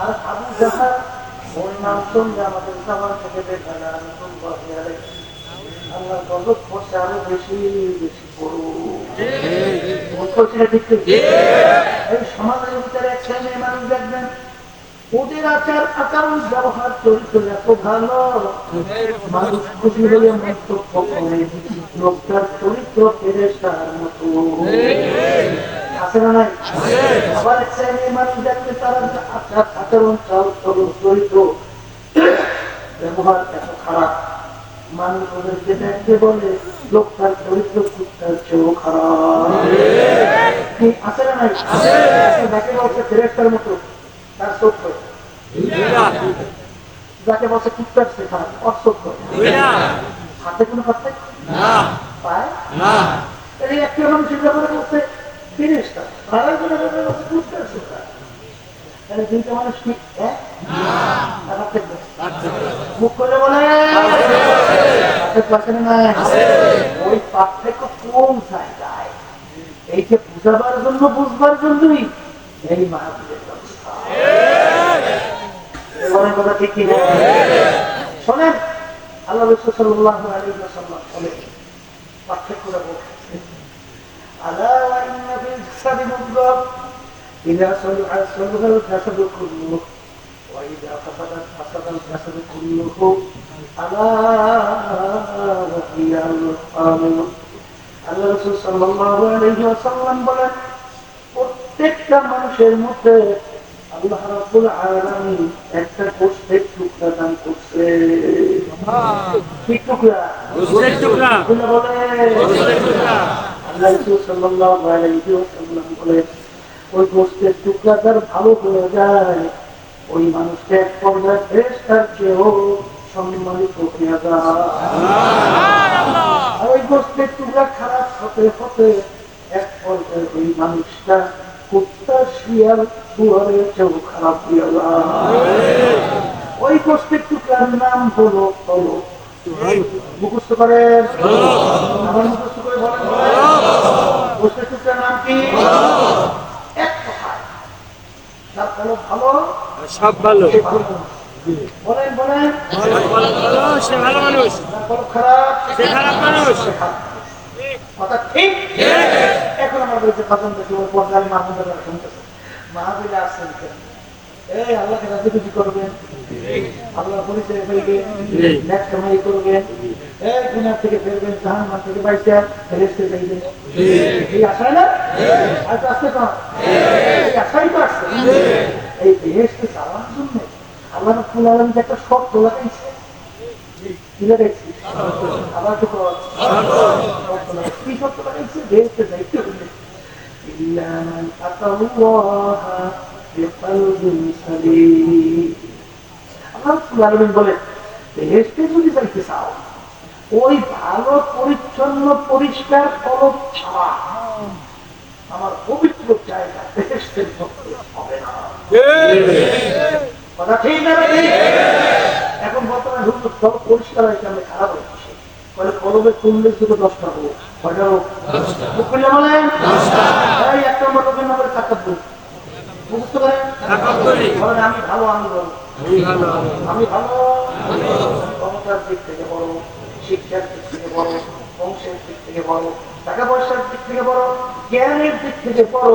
আর আবু জাহাল ওর নাম শুনলে আমাদের সবার থেকে দেখা যায় আল্লাহ গজব করছে আরো বেশি বেশি বড়। এই সমাজের ভিতরে এক শ্রেণীর মানুষ দেখবেন ওদের আচার আচরণ ব্যবহার চরিত্র এত ভালো, মানুষ খুশি হলে মন্তব্য করে লোকটার চরিত্র ফেরেশতার মতো আছে না নাই? আবার এক শ্রেণীর মানুষ দেখবে তারা আচার আচরণ চরিত্র ব্যবহার এত খারাপ, মানুষ ওদেরকে দেখতে বলে লোকটার চরিত্র কুত্তার চেয়েও খারাপ আছে না নাই? যাকে বলছে ফেরেশতার মতো তার চোখ যাকে বলছে কুত্তার চেয়ে খারাপ ওর চোখ হাতে কোনো পার্থক্য পায় এই একটা মানুষের ব্যাপারে বলছে ফেরেশতা, আর একজনের ব্যাপারে বলছে কুত্তার চেয়ে খারাপ। তাহলে দুইটা মানুষ কি এক? মুখ করে বলে ওই পার্থক্য কোন জায়গায়? এই যে বুঝাবার জন্য বুঝবার জন্যই এই মাহফিলের ব্যবস্থা। কথা ঠিক কি না? শোনেন আল্লাহ রাসূল সাল্লাল্লাহু আলাইহি ওয়াসাল্লাম বলেন পার্থক্যটা বলছেন আলা ওয়া ইন্না ফিল জাসাদি মুদগাহ ইযা সালুহা সালুহাল জাসাদু কুল্লুহু ওয়া ইযা ফাসাদাত ফাসাদাল জাসাদু কুল্লুহু আলা ওয়া হিয়াল আমিন। আল্লাহ রাসূল সাল্লাল্লাহু আলাইহি ওয়াসাল্লাম বলেন প্রত্যেকটা মানুষের মধ্যে আল্লাহ রাব্বুল আলামিন একটা গোশতের টুকরা দান করছে। কি টুকরা? গোশতের টুকরা। বলে গোশতের টুকরা। আল্লাহ রাসূল সাল্লাল্লাহু আলাইহি ওয়াসাল্লাম বলে ওই গোশতের টুকরা তার ভালো হয়ে যায়, ওই মানুষকে এক পর্যায়ে ফেরেশতার চেয়েও সম্মানিত হয়ে যায়। আর ওই গোশতের টুকরা খারাপ হতে হতে এক পর্যায়ে ওই মানুষটা কুত্তা শিয়াল শুয়ারের চেয়েও খারাপ হয়ে যায়। ওই গোশতের টুকরার নাম হলো তলব। মুখস্থ করেন, আমার মুখস্থ করে বলেন। গোশতের টুকরার নাম কি? এক কথায় তার তলব ভালো, সব ভালো। বলেন বলেন, সে ভালো মানুষ, তার তলব খারাপ, সে খারাপ মানুষ। কথা ঠিক। এখন আমার বলতে পছন্দ পর্যায়ে মাহমুদুল্লাহ শুনতেছে, মাহবিলে আসছেন কেন? এই আল্লাহকে রাজি খুশি করবেন, আল্লাহ পরিচয় ফেলবেন, নেক কামাই করবেন, এই গুনাহ থেকে ফেরবেন, জাহান্নাম থেকে বাইচা ফেরেশতে যাইবেন। এই আশায় না? আর তো আসছে না, এই আশাই তো আসছে। এই ফেরেশতে যাওয়ার জন্য আল্লাহ রাব্বুল আলামিন একটা শর্ত লাগাইছে। কি লাগাইছে? আবার তো কি শর্ত লাগাইছে? ফেরেশতে যাইতে হলে ইল্লা মান আতাল্লাহ বিকলবিন সালিম। আল্লাহ রাব্বুল আলামিন বলেন, ফেরেশতে যদি যাইতে চাও, ওই ভালো পরিচ্ছন্ন পরিষ্কার কলব ছাড়া আমার পবিত্র জায়গা ফেরেশতের পক্ষে হবে না। কথা ঠিক না? এখন বর্তমানে হুজুর সব পরিষ্কার হয়েছে, আমি খারাপ হচ্ছে বলে কলবে তুললে শুধু 10টা হোক, কয়টা হোক? খুলে বলেন এই একটা লোকের নামের তাকাব্বুর বুঝতে পারেন? বলেন আমি ভালো, আমি বলো আমি ভালো, ক্ষমতার দিক থেকে বড়, শিক্ষার দিক থেকে বড়, বংশের দিক থেকে বড়, টাকা পয়সার দিক থেকে বড়, জ্ঞানের দিক থেকে বড়,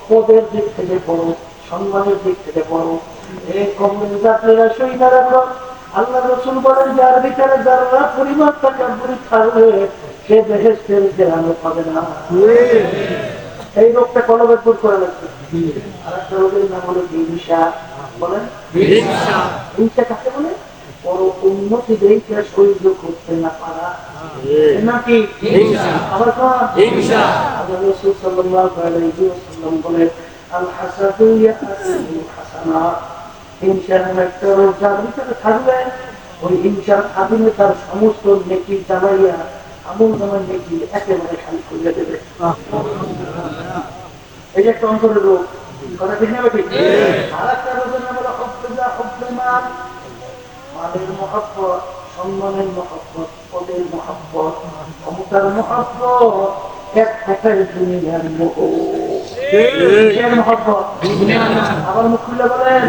পদের দিক থেকে বড়, সম্মানের দিক থেকে বড়। এই কমেন্ট জাতিরা সই না রাখো। আল্লাহ রাসূল বলেন, যার ভিতরে যারা পরিমাণ তাকাব্বুর থাকবে সে বেহেশতের গ্রামে পাবে না। এই রোগটা কলবের দূর করে লাগবে। আর একটা রোগের নাম হলো হিংসা। বলেন হিংসা কাকে বলে? বড় উন্নতি দেখে সহ্য করতে না পারা নাকি হিংসা। আবার হিংসা। আল্লাহ রাসূল সাল্লাল্লাহু আলাইহি ওয়াসাল্লাম বলেন, আল হাসাদু ইয়াকুলু হাসানাত। হিংসা একটা রোগ যার ভিতরে থাকবে, ওই হিংসার আদিনে তার সমস্ত নেকি জানাইয়া আমল নামার নেকি একেবারে খালি করে দেবে। এই যে একটা অন্তরের রোগ, কথা ঠিক না ঠিক? আর একটা রোগের নাম হলো হব্বুজা হব্বুমান। মালের মহব্বত, সম্মানের মহব্বত, পদের মহব্বত, ক্ষমতার মহব্বত, এক কথায় দুনিয়ার মোহ। মহব্বত আবার মুখ খুলে বলেন,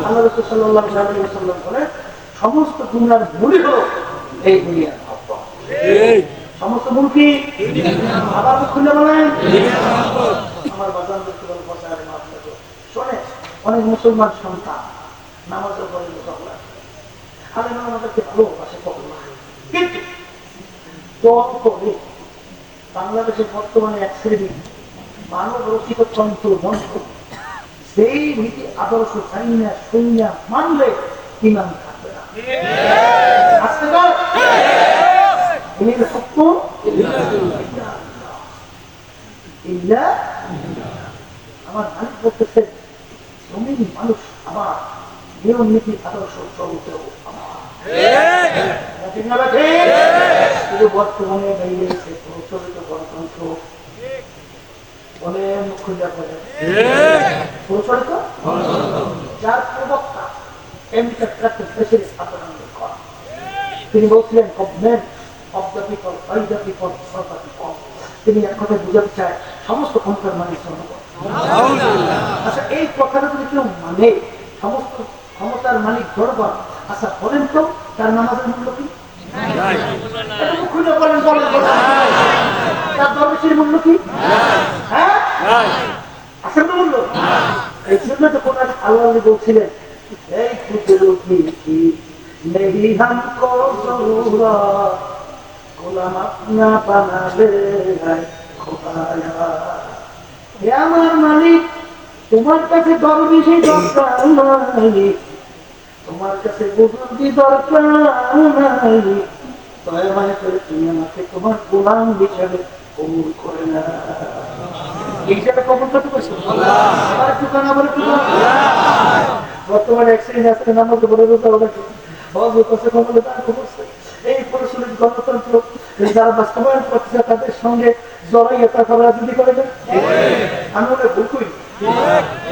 আল্লাহ রাসূল সাল্লাল্লাহু আলাইহি ওয়াসাল্লাম বলেন, সমস্ত দুনিয়ার মূল হলো এই দুনিয়ার মহব্বত। সমস্ত মূল কি? আবার মুখ খুলে বলেন। আমার বাজানদেরকে বলে বসারে মাফ করো। শোনে, অনেক মুসলমান সন্তান নামাজের পরে সকলে আলেম আমাদেরকে ভালোবাসে, কিন্তু দল করে বাংলাদেশের বর্তমানে এক শ্রেণী মানব রচিত তন্ত্র মন্ত্র সেই নীতি আদর্শ চাইনা সৈন্য মানলে ইমান থাকবে না। আসতে আমার মালিক বলতেছে, জমিন মানুষ আমার, নিয়ম নীতি আদর্শ চলতেও আমার। বর্তমানে বেরিয়েছে প্রচলিত গণতন্ত্র, বলেন খুঁজা বলেন প্রচলিত, যার প্রবক্তা তিনি বলছিলেন government of the people, by the people, for the people. তিনি এক কথা বুঝাতে চায় সমস্ত ক্ষমতার মানে জনগণ। আচ্ছা, এই কথাটা যদি কেউ মানে সমস্ত ক্ষমতার মালিক জনগণ, আচ্ছা বলেন তো তার নামাজের মূল্য কি? খুঁজে বলেন, তার দরবেশের মূল্য কি? হ্যাঁ, আসল মূল্য। এই জন্য তো কোন আল্লাহ বলছিলেন, এই नहीं हमको जरूरत गुलाम अपना बना ले खुदाया। হে আমার মালিক, তোমার কাছে দরবেশি দরকার নাই, তোমার কাছে বুজুর্গি দরকার নাই, দয়া মায়া করে তুমি আমাকে তোমার গোলাম হিসাবে কবুল করে না। হিসাবে কবুল করতে পারছো? আবার একটু গান, আবার একটু গান। বর্তমানে অ্যাক্সিডেন্ট আছে, নামাজ বলে দিতে হবে, এই পরিচালিত গণতন্ত্র যারা বাস্তবায়ন করছে তাদের সঙ্গে জড়াইয়ে তারপর রাজনীতি করে না। আমি ওটা ভুল করি,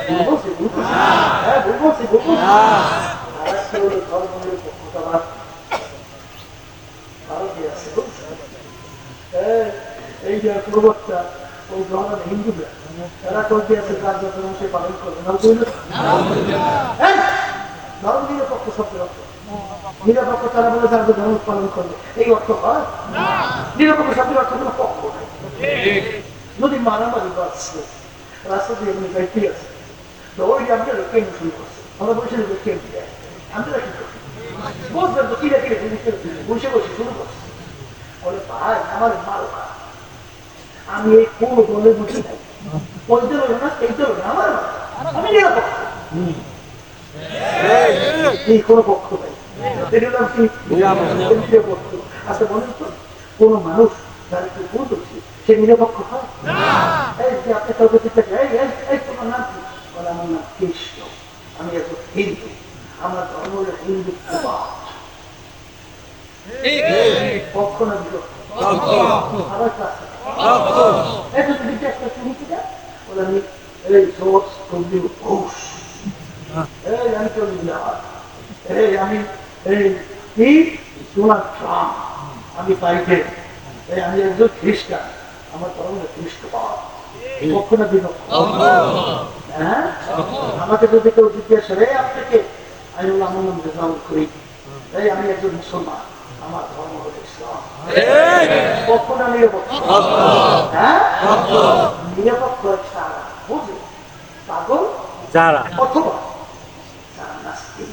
ভুল বলছি, ভুল করছি, হ্যাঁ ভুল বলছি, ভুল বলছি। আর একটা হলো ধর্মের পক্ষপাত, ভারতে আছে এই যে প্রবক্তা ওই ধরনের হিন্দুরা তারা করতে আছে তার যত সে পালন করবে না, ধর্ম নিরপেক্ষ শব্দের অর্থ নিরপেক্ষ, তারা বলে তার ধর্ম পালন করবে, এই অর্থ হয় নিরপেক্ষ শব্দের অর্থ কোনো পক্ষ নাই। যদি মারামারি বাড়ছে রাস্তা দিয়ে এমনি গাইতে আছে তো ওই যে আপনারা কেন শুরু করছে, আমরা বসে কেন দেয় আমরা কি করছি বলবেন তো কিনে কিনে বসে বসে শুরু করছি, বলে ভাই আমার মাল খারাপ, আমি এই কোন দলে বসে নাই, ওই দল না এই দল না, আমার আমি নিরপেক্ষ, এই কোনো পক্ষ নাই। আচ্ছা বলেন তো কোন মানুষ যার একটু ভুল করছে সে নিরপেক্ষ হয়? এই যে আপনি কাউকে জিজ্ঞাসা এই তোমার নাম কি, বলে আমার নাম কৃষ্ণ, আমি একজন হিন্দু, আমার ধর্ম হল হিন্দু পক্ষ না বিরক্ত। আবার জিজ্ঞাসা করছি বলে আমি এই জোর ঘোষ, এই আমি তো এই আমি এই ডোনাল্ড ট্রাম্প, আমি বাইডেন, এই আমি একজন খ্রিস্টান, আমার ধর্ম খ্রিস্টবাদ, পক্ষ না বিপক্ষ? হ্যাঁ, আমাকে যদি কেউ জিজ্ঞাসা করে আপনাকে, আমি বললাম আমার নাম রেজাউল করিম, এই আমি একজন মুসলমান, আমার ধর্ম হল ইসলাম, পক্ষ না নিরপেক্ষ? হ্যাঁ, নিরপেক্ষ ছাড়া বুঝে পাগল যারা অথবা যারা নাস্তিক,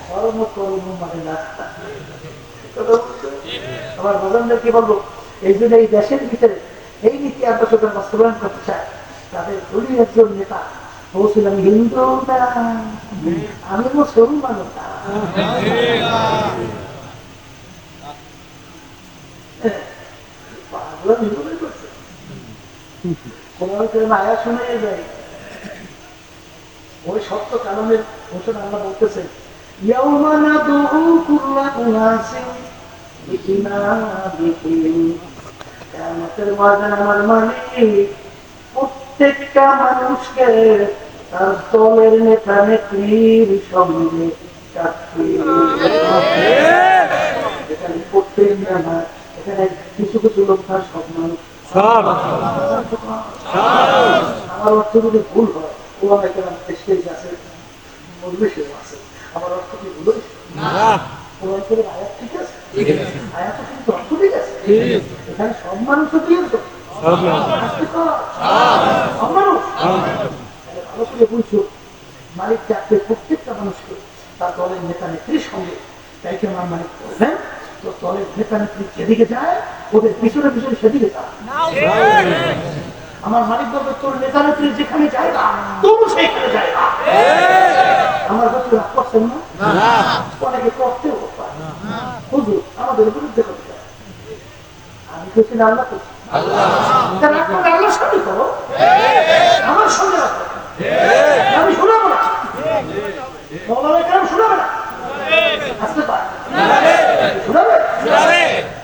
ধর্ম কর্ম মানে নাস্তা। আমার বাজানদের কি বলবো, এই জন্য এই দেশের ভিতরে এই নীতি আদর্শকে বাস্তবায়ন করতে চায় তাদের দলীয় একজন নেতা বলছিলাম হিন্দু না আমি মুসলমান না, আয়া শুনে যায় ওই সত্য কারণের ঘোষণা আমরা বলতেছে আমার মালিক প্রত্যেকটা মানুষকে তার দলের নেতা নেত্রীর সঙ্গে এখানে প্রত্যেক না, এখানে কিছু কিছু লোক তার সব মানুষ, আমার অর্থ যদি ভুল হয় ও আমার স্টেজ আছে পরিবেশেও আছে, আমার অর্থ কি ভুল হয়েছে? আয়াত ঠিক আছে, আয়াত কিন্তু অর্থ ঠিক আছে, এখানে সব মানুষও দিয়ে তো সব মানুষ ভালো করে বুঝছো, মালিক চাকরি প্রত্যেকটা মানুষকে তার দলের নেতা নেত্রীর সঙ্গে তাইকে আমার মালিক করবেন, তো দলের নেতা নেত্রী যেদিকে যায় ওদের পিছনে পিছনে সেদিকে যায়। আমার মালিক বলবে তোর নেতা নেত্রী যেখানে যায় না তোর সেইখানে যায় না। আমার কাছে রাগ করছেন না, অনেকে করতেও পারে, হুজুর আমাদের বিরুদ্ধে করতে চায়, আমি করছি না আল্লাহ করছি, আল্লাহর সাথে করো, আমার সঙ্গে রাখো, আমি শোনাবো না, শোনাবে না, আসতে পারে শোনাবে,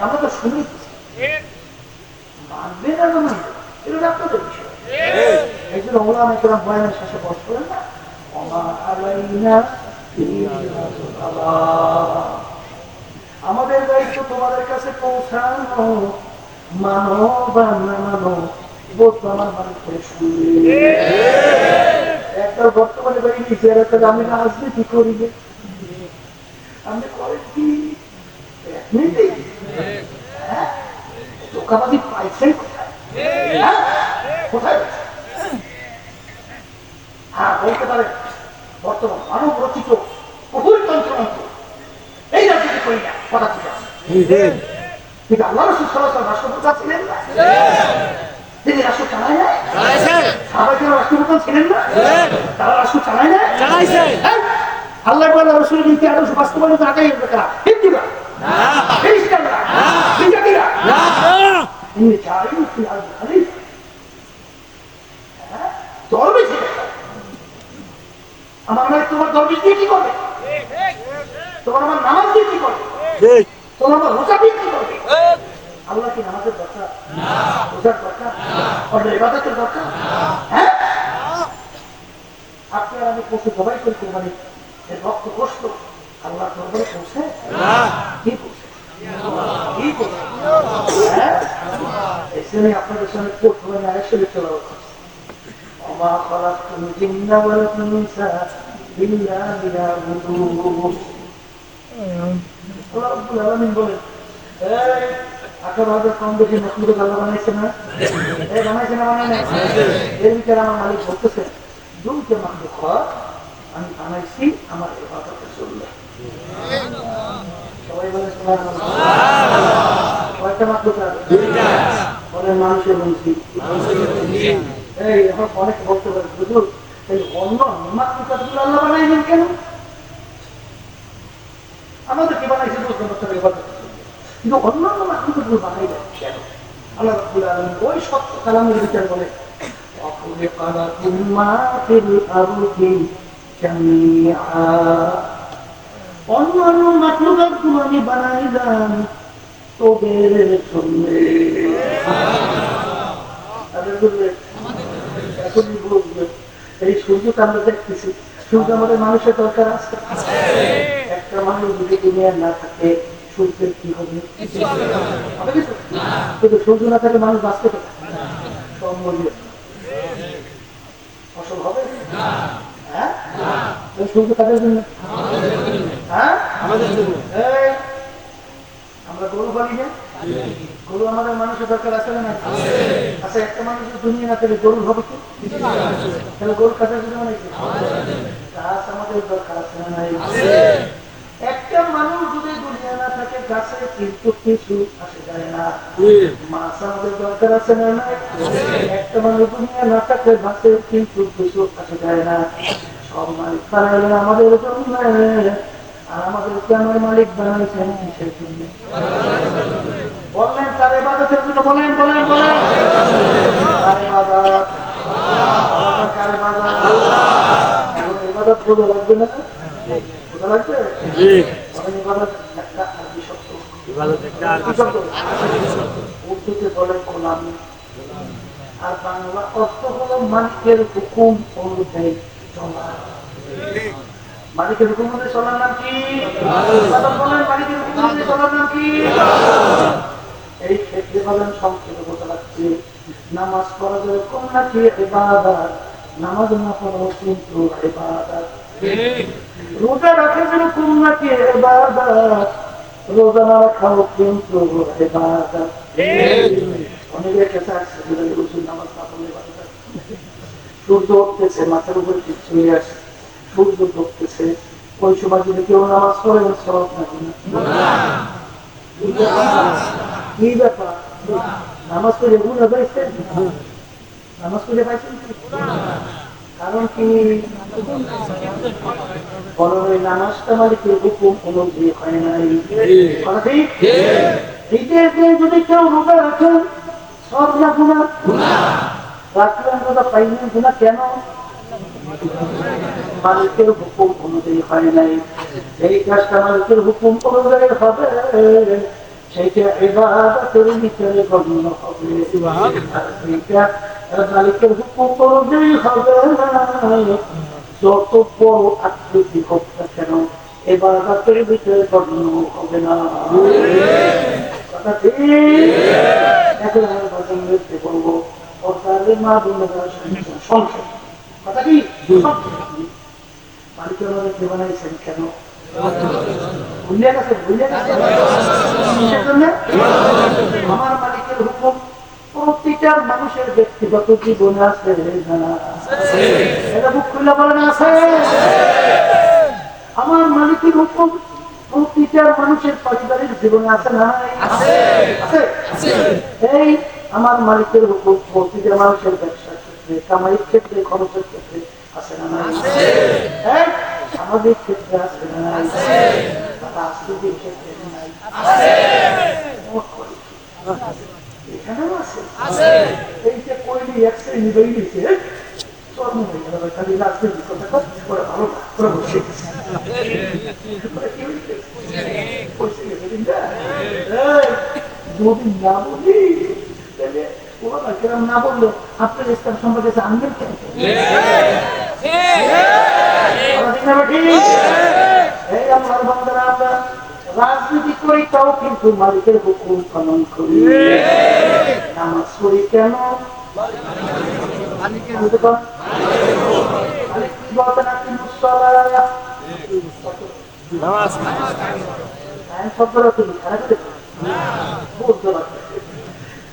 আমরা তো শুনি মানবে না তো মানবে, এটা আপনাদের বিষয়। একজন ওলামা কেরাম বয়ানের শেষে বস করেন না, আমাদের দায়িত্ব তোমাদের কাছে পৌঁছানো, মানো বা না মানো আমার মানুষ করে শুনবে। একটা বর্তমানে বাড়ি নিচে আমি রাজনীতি করি, আপনি করেন কি ধোকাবাজি পাইছেন কোথায়? কোথায়? হ্যাঁ বলতে পারে বর্তমান মানব রচিত বহুতন্ত্র এই রাজনীতি করি না, কথা ঠিক আছে, কিন্তু আল্লাহ রাসূল সাল্লাল্লাহু আলাইহি ওয়াসাল্লাম রাষ্ট্রপ্রধান ছিলেন না, তিনি রাষ্ট্র চালায় না, সাহাবায়ে রাষ্ট্রপ্রধান ছিলেন না, তারা রাষ্ট্র চালায় না, আল্লাহ বলে রসুল কিন্তু আদর্শ বাস্তবায়ন আগাই কারা? হিন্দুরা, খ্রিস্টানরা, বিজাতিরা। আমার মানে তোমার দরবেশ দিয়ে কি করবে? তোমার আমার নামাজ দিয়ে কি করবে? তোমার আমার রোজা দিয়ে কি করবে? আল্লাহ কি নামাজের দরকার? রোজার দরকার? অন্য ইবাদতের দরকার? হ্যাঁ, আপনার আমি পশু জবাই করে কোরবানি রক্ত কষ্ট আল্লাহ দরবারে পৌঁছে কি পৌঁছে কি পৌঁছে? হ্যাঁ, এই জন্যই আপনাদের সঙ্গে প্রথমে আসলে চলা উচিত। وما خلقت الجن والإنس إلا ليعبدون। আল্লাহ রাব্বুল আলামিন বলেন, এই 18,000 কম বেশি মাখলুক আল্লাহ বানাইছে না? এই বানাইছে না, বানায় না? এর ভিতরে আমার মালিক বলতেছে, দুইটা মাখলুক আমি বানাইছি আমার ইবাদতের জন্য। সবাই বলে সুবহানাল্লাহ। কয়টা মাখলুক আছে? দুইটা। বলেন মানুষের বংশী। এই এখন অনেকে বলতে পারে, হুজুর এই অন্য মাখলুকাতগুলো আল্লাহ বানাইলেন কেন? আমাদের কি বানাইছে বুঝতে পারছেন ইবাদতের জন্য, কিন্তু অন্যান্য মাখলুকাতগুলো বানাইলেন কেন? আল্লাহ রাব্বুল আলামিন ওই সত্য কালামের বিচার বলে, وَخُلِقَ لَكُم مَّا فِي الْأَرْضِ جَمِيعًا। অন্যান্য মাখলুকাতগুলো আমি বানাইলাম তোদের জন্য। এখনই বলবে এই সূর্যকে আমরা দেখতেছি, সূর্য আমাদের মানুষের দরকার আছে। একটা মানুষ যদি দুনিয়া না থাকে সূর্যের কি হবে? কিন্তু সূর্য না থাকলে মানুষ বাঁচতে পারে সব মরিয়ে ফসল হবে। হ্যাঁ, সূর্য কাদের জন্য? হ্যাঁ, আমাদের জন্য। আমরা গরু পালি না, গরু আমাদের মানুষের দরকার আছে না? আচ্ছা, একটা মানুষের দুনিয়া না থাকলে গরুর হবে কি? তাহলে গরুর কাছের জন্য অনেকে গাছ আমাদের দরকার আছে না? নাই। একটা মানুষ যদি দুনিয়া না থাকে গাছে কিন্তু কিছু আসে যায় না। মাছ আমাদের দরকার আছে না? নাই। একটা মানুষ দুনিয়া না থাকলে গাছে কিন্তু কিছু আসে যায় না। সব মালিক বানাইলেন আমাদের জন্য, আর আমাদেরকে আমার মালিক বানাইছেন কিসের জন্য? বললেন তার ইবাদতের জন্য। বলেন বলেন বলেন, তার ইবাদত, কার ইবাদত? ইবাদত বোঝা লাগবে না? বোঝা লাগবে? ইবাদত একটা আরবি শব্দ, উর্দুতে বলে গোলামি, আর বাংলা অর্থ হলো মালিকের হুকুম অনুযায়ী চলা। মালিকের হুকুম অনুযায়ী চলার নাম কি? বলেন, মালিকের হুকুম অনুযায়ী চলার নাম কি? এই ক্ষেত্রে বলেন সংক্ষেপে বোঝা লাগছে, নামাজ পড়া যেরকম নাকি ইবাদত, নামাজ না পড়াও কিন্তু ইবাদত। রোজা রাখা যেরকম নাকি ইবাদত, রোজা না রাখাও কিন্তু ইবাদত। অনেকে কাছে আসছে নামাজ না পড়লে ইবাদত। সূর্য উঠতেছে, মাথার উপরে চলে আসে, সূর্য ডুবতেছে, ওই সময় যদি কেউ নামাজ পড়ে সব নাকি কি ব্যাপার? নামাজ পড়ে গুনাহ পাইছে? নামাজ পড়ে পাইছেন? কারণ কি? বড়ই নামাজটা মালিকের হুকুম অনুযায়ী হয় নাই। কথা ঠিক? ঈদের দিন যদি কেউ রোজা রাখেন সব না গুনাহ? রাখলেন রোজা পাইলেন গুনাহ কেন? মালিকের হুকুম অনুযায়ী হয় নাই। এই কাজটা মালিকের হুকুম অনুযায়ী হবে, সেইটা ইবাদতের ভিতরে গণ্য হবে। মালিকের হুকুম অনুযায়ী হবে না, যত বড় আকৃতি হোক না কেন ইবাদতের ভিতরে গণ্য হবে না। কথা ঠিক? এখন আমি বাজার মধ্যে বলবো সরকারের মা বোনেরা সংসদ। কথা কি? মালিকের আমাদেরকে বানাইছেন কেন? ভুলিয়া গেছে, ভুলিয়া গেছে। আমার মালিকের হুকুম প্রতিটা মানুষের ব্যক্তিগত জীবনে আছে না? এটা বুক খুলে বলেন আছে। আমার মালিকের হুকুম প্রতিটা মানুষের পারিবারিক জীবনে আছে না? আছে। এই আমার মালিকের হুকুম প্রতিটা মানুষের ব্যবসার ক্ষেত্রে, কামাইয়ের ক্ষেত্রে, খরচের ক্ষেত্রে আছে না নাই? সামাজিক ক্ষেত্রে আছে না নাই? রাজনীতির ক্ষেত্রে নাই? এখানেও আছে। এই যে কইলি এক শ্রেণী বই দিয়েছে চর্ম হয়ে গেল, খালি রাজনীতির কথা করে ভালো করে বসে যদি না বলি তাহলে ওরা কেরাম না বললে আপনার ইসলাম সম্পর্কে আনবেন কেন? এই আমার বান্দারা আমরা রাজনীতি করি, তাও কিন্তু মালিকের হুকুম পালন করি। নামাজ পড়ি কেন?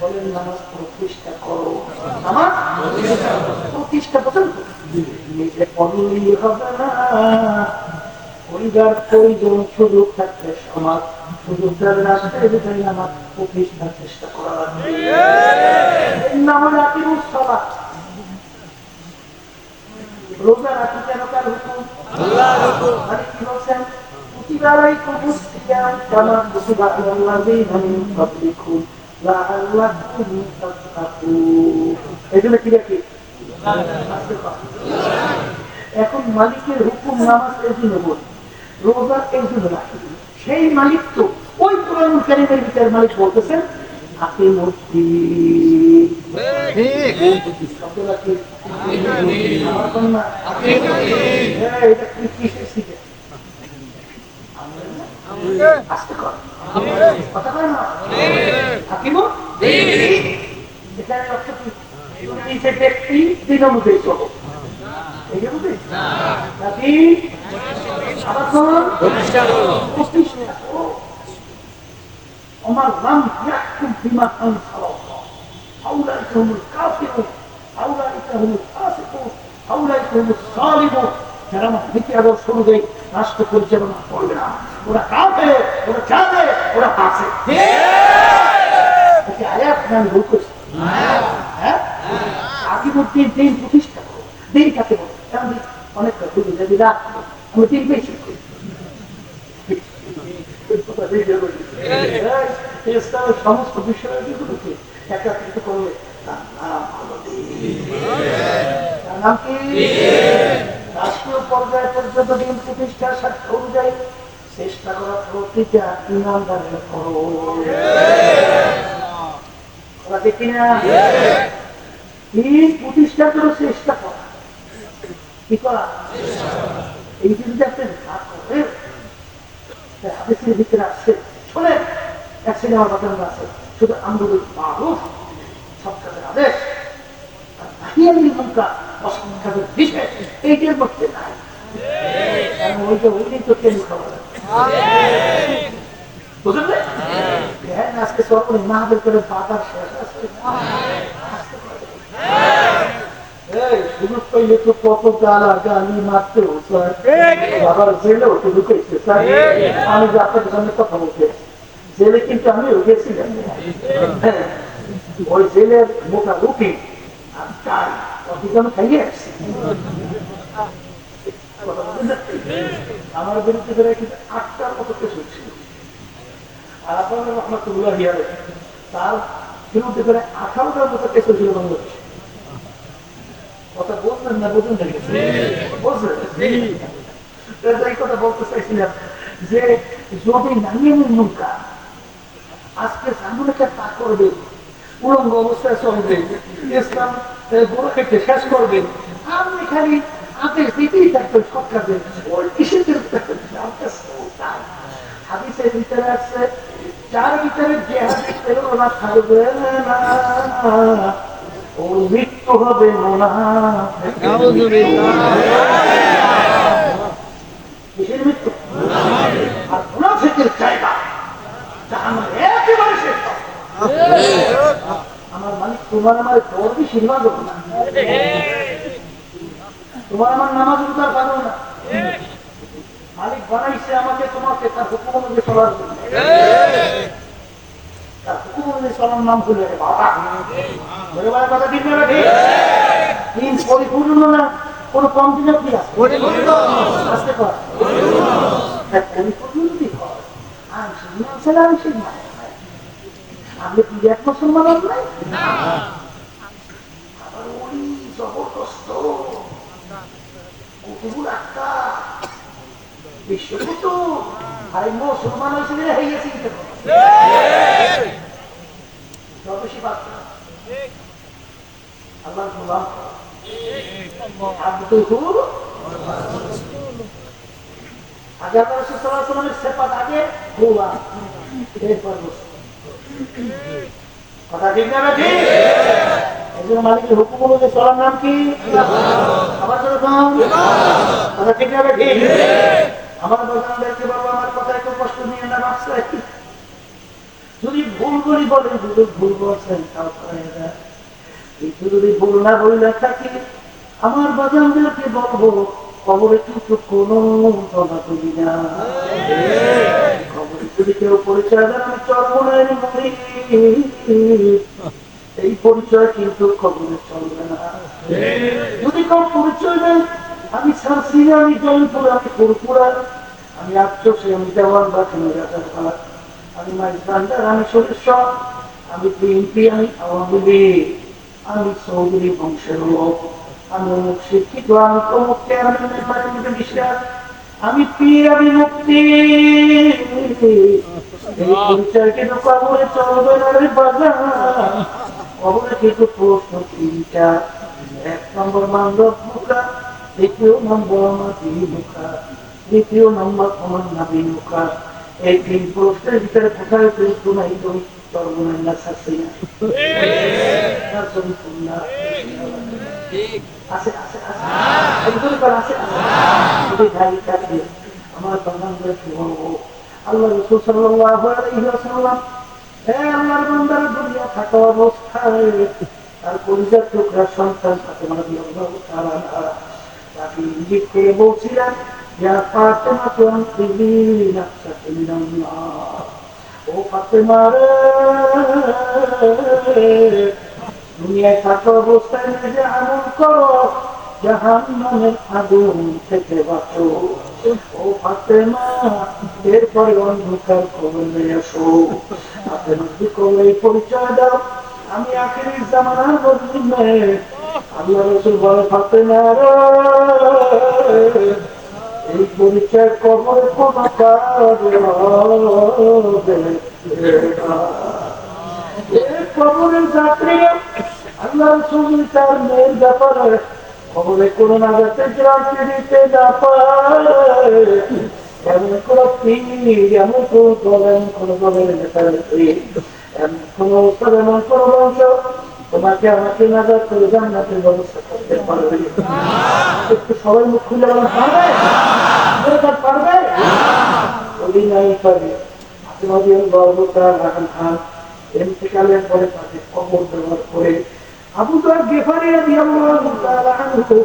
বলেন নামাজ প্রতিষ্ঠা করো, নামাজ প্রতিষ্ঠা পর্যন্ত নিজে পড়লেই হবে না, পরিবার পরিজন সুযোগ থাকতে সমাজ সুযোগের রাস্তায় যেটাই আমার প্রতিষ্ঠার চেষ্টা করা লাগবে। নামে রাখিবুস সালাত, রোজা রাখি কেন? কার হুকুম? আল্লাহর হুকুম। মানে কি বলছেন? কুতিবা আলাইকুমুস সিয়াম কামা কুতিবা আলাল্লাযীনা মিন ক্বাবলিকুম লাআল্লাকুম তাত্তাকুন। এগুলো কি রাখি? এখন মালিকের হুকুম নামাজ এর জন্য বলি, রোজা এর জন্য রাখি। সেই মালিক তো ওই কোরআনুল কারীমের ভিতরে মালিক বলতেছেন আপনি মূর্তি ব্যক্তি দিন অনুযায়ী চলো, আমার নাম ইয়াকুম বিমা আনসালাল্লাহ আউলাইকা হুমুল কাফিরুন আউলাইকা হুমুল ফাসিকুন আউলাইকা হুমুস সালিমুন। যারা আমার নীতি আদর্শ অনুযায়ী রাষ্ট্র পরিচালনা করবে না, ওরা কাফের, ওরা জানে, ওরা ফাসিক। ঠিক আয়াত নাম ভুল করছে। হ্যাঁ, আকিমুদ্দিন দিন প্রতিষ্ঠা করো। দিন কাকে বলে? আমি অনেক কথা যদি রাত আমি দিন পেয়েছি সমস্ত বিষয়গুলোকে একত্রিত করলে তার নাম কি? রাষ্ট্রীয় পর্যায় পর্যন্ত দিন প্রতিষ্ঠার স্বার্থ অনুযায়ী চেষ্টা করা প্রতিটা ইমানদারের ফরজ কিনা? দিন প্রতিষ্ঠা করে চেষ্টা করা, কি করা? এই যদি আপনি না করে হাদিসের ভিতরে আসছে, শোনেন এক সিনেমার ঘটনা আছে, শুধু আমরুল মারুফ সব কাজের আদেশ আর নাহিয়ানিল মুনকার অসৎ কাজের নিষেধ, এইটার মধ্যে নাই। ওইটাই তো কেন খাওয়া যায়, বুঝলেন? হ্যাঁ, আজকে সর্বনি মাহাদের করে বাজার শেষ আছে, সুযোগ পাইলে তো কত গালাগালি মারতে বাবার জেলেও তো ঢুকেছে। আমি যে আপনাদের সামনে কথা বলতে জেলে কিন্তু আমি গেছিলাম, ওই জেলের মোটা রুটি আর ডাল আমি খাইয়ে আসছি। আমার বিরুদ্ধে কিন্তু 8টার মতো কেস ছিল, আর আপনার রহমতুল্লাহ তার বিরুদ্ধে 18টার মতো কেস ছিল বাংলাদেশে। কথা বলবেন না, বুঝুন এই কথা বলতে চাইছিলাম যে যদি নামিয়ানের নৌকা আজকে সামনেটা তা করবে, উলঙ্গ অবস্থায় চলবে, ইসলাম গোড়া খেতে শেষ করবে, আপনি খালি আদেশ দিতেই থাকবেন সব কাজে, ওই কিসের হাদিসের ভিতরে আসছে যার ভিতরে যে হাদিস পেল না থাকবে না ওর মৃত্যু হবে কিসের মৃত্যু? আর মুনাফিকের জায়গা জাহান্নাম একেবারে শেষ। আমার মালিক তোমার আমার দরবি সিনেমা দেবো না, তোমার আমার নামাজ উদ্ধার পারবো না। মালিক বানাইছে আমাকে তোমাকে তার হুকুম অনুযায়ী চলার জন্য। তার হুকুম অনুযায়ী চলার নাম ভুলে বাবা পরিবারের কথা ঠিক না ঠিক দিন পরিপূর্ণ না কোনো কম দিনে কি আছে আসতে পারে পরিপূর্ণ যদি হয় আংশিক মানে আপনি কি এক মুসলমান নাই আবার ওই জবরদস্ত কুকুর একটা বিশ্বকুতু আরে মুসলমান হয়েছিল হইয়াছে কিন্তু বেশি পাত্র আল্লাহ গোলাম আব্দুল আগে আল্লাহ রাসূল সাল্লাল্লাহু আলাইহি ওয়াসাল্লামের সিফাত আগে গোলাম এরপর কথা ঠিক না ঠিক একজন মালিকের হুকুম অনুযায়ী চলার নাম কি আবার কথা ঠিক না ঠিক আমার বাজানদেরকে বাবা আমার কথা একটু কষ্ট নিয়ে না বাঁচতে যদি ভুল করি বলেন ভুল বলছেন তাও কিন্তু যদি ভুল না বলে থাকি আমার বাজানদেরকে বলবো খবরে কিন্তু কোনো জমা করি না খবরে যদি কেউ পরিচয় দেন আমি চরমনের মরি এই পরিচয় কিন্তু খবরে চলবে না যদি কেউ পরিচয় দেন আমি ছাড়ছি আমি জয়পুর আমি পুরপুরা আমি আফসোসে আমি দেওয়ান বা আমি মাইজবান্ডার আমি সদস্য আমি বিএনপি আমি আওয়ামী লীগ আমি চৌধুরী বংশের লোক আমি অমুক শিক্ষিত আমি অমুক বিশ্বাস আমি পীর আমি মুক্তি এই পরিচয় কিন্তু কবরে চলবে না রে বাজার কবরে কিন্তু প্রশ্ন তিনটা এক নম্বর মানব মুখা দ্বিতীয় নম্বর মাটি মুখা তৃতীয় নম্বর আমার নাবি মুখা এই তিন প্রশ্নের ভিতরে কোথায় প্রশ্ন নাই তুমি চর্বনের না শাস্তি না আছে আছে আছে যদি ভাই থাকে আমার বাংলাদেশে বলবো আল্লাহ রাসূল সাল্লাল্লাহু আলাইহি ওয়াসাল্লাম আল্লাহর বান্দার দুনিয়া থাকা অবস্থায় তার পরিজাত টুকরা সন্তান ফাতেমা রাদিয়াল্লাহু তাআলা তাকে ইঙ্গিত করে বলছিলেন ইয়া ফাতেমা তুনফিলি নাফসাকা মিনাল্লাহ ও ফাতেমা রে দুনিয়ায় থাকা অবস্থায় নিজে আমল করো জাহান্নামের আগুন থেকে বাঁচো ও ফাতেমা এরপরে অন্ধকার কবরে এসো ফাতেমা কি করলে এই পরিচয় দাও আমি আখিরি জামানার মধ্যে আল্লাহ রাসূল বলে ফাতেমা রে এই পরিচয় কবরে কোন কাজে হবে না কবরের যাত্রীরা আল্লাহ রাসূল তার মেয়ের ব্যাপারে কবরে কোনো নাগাতে গ্রান্তি দিতে না পারে এমন কোন পীর এমন কোন বলেন কোন বলেন এমন কোন উত্তর এমন কোন বংশ তোমাকে আমাকে নাগাদ করে জান্নাতের ব্যবস্থা করতে পারবে একটু সবাই মুখ খুলে বলেন পারবে পারবে বলি নাই পারে আপনাদের গর্বতা রাখান খান ইন্তেকালের পরে তাকে কবর ব্যবহার করে আবু যর গিফারী রাদিয়াল্লাহু তাআলা আনহু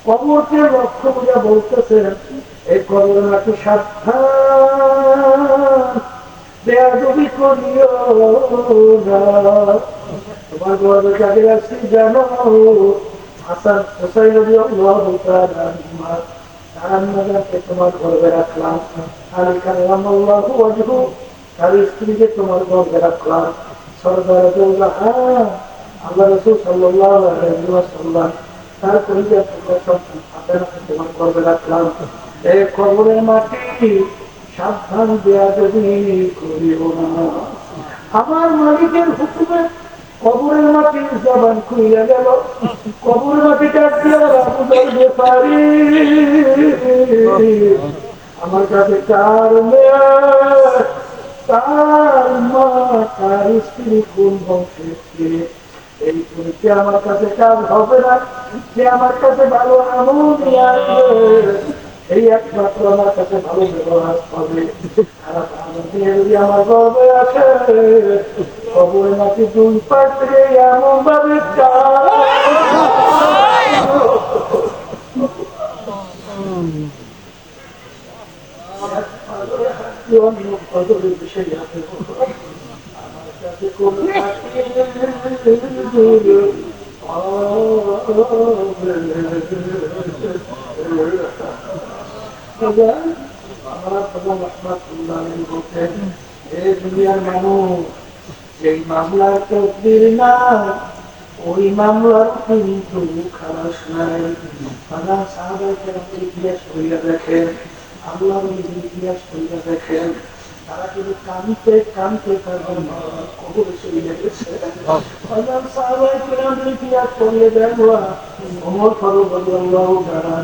কবরকে লক্ষ্য করে বলতেছেন এই কবর নাকি সাবধান বেয়াদবি করিও না তোমার গর্বে যাদের আসছি জানো হাসান হুসাইন রাদিয়াল্লাহু তাআলা আনহুমা তার নামকে তোমার গর্বে রাখলাম আলী কারামাল্লাহু ওয়াজহু তার স্ত্রীকে তোমার গর্বে রাখলাম সরদার আল্লাহ রাসূল সাল্লাল্লাহু আলাইহি ওয়াসাল্লাম তার পরিবার সন্তান ফাতেমাকে তোমার গর্বে রাখলাম এই কবরের মাটি সাবধান বেয়াদবি করিও না আমার মালিকের হুকুমে কবরের মাটি জবান খুইয়া গেল কবরের মাটি কাট দিয়ে আবু যর গিফারী আমার কাছে কার মেয়ে তার মা তার স্ত্রী কোন বংশের এই পরিচয় আমার কাছে কাজ হবে না যে আমার কাছে ভালো আমল নিয়ে আসবে এই একমাত্র আমার কাছে ভালো ব্যবহার হবে খারাপ আমল নিয়ে যদি আমার গর্বে আসে কবরের মাটি দুই পাত্রে এমন ভাবে বিষয় দুনিয়ার মানুষ যেই মামলার তকদির না ওই মামলার কিন্তু খালাস নাই। ইতিহাস করিয়া দেখেন, আল্লাহ ইতিহাস করিয়া দেখেন, তারা কিন্তু কানতে কানতে তাদের কবরে চলে গেছে। ইতিহাস করিয়ে দেখবা ওমর ফারুক রাদিয়াল্লাহু তাআলা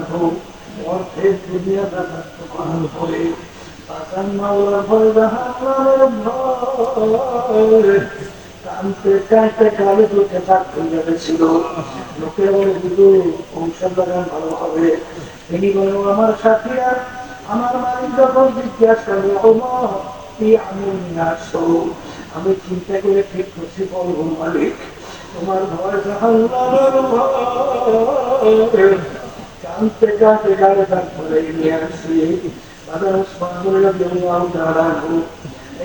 অর্ধেক দুনিয়া রাজত্ব করার পরে মাওলার ভয় জাহান্নামের ভয় কানতে কানতে কালে দুটো চাক হয়ে গেছিল। লোকে বলে বুঝু ঔষধ লাগান ভালো হবে। তিনি বলেন আমার সাথীরা আমার মালিক যখন জিজ্ঞাসা করে ওমর কি আমি আসো, আমি চিন্তা করে ঠিক করছি বলবো মালিক তোমার ভয় জাহান্নামের ভয়। কানতে কানতে কালে চাক করে নিয়ে আসছি।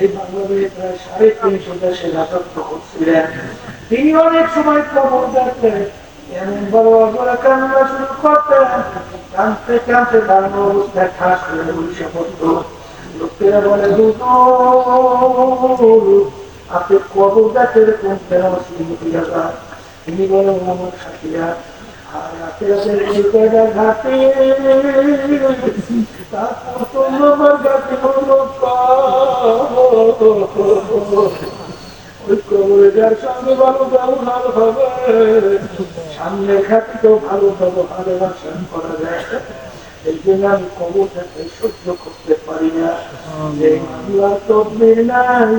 এই বাংলাদেশে প্রায় 350 দেশে রাজত্ব করছিলেন। তিনি অনেক সময় খবর দেখতেন, এমন বড় বড় কান্না শুরু করতেন, কানতে কানতে দাঁড়ান অবস্থায় ঠাস করে বসে পড়ত। লোকেরা বলে আপনি খবর দেখেন কোন কেন তিনি বলেন আমার সাথীরা আর রাতে রাতে ঘাটে সামনের খাতে তো ভালো ভালোবাসন করা যায়। এই জন্য আমি কবরটাকে সহ্য করতে পারি না। যে মামলা তদবির নাই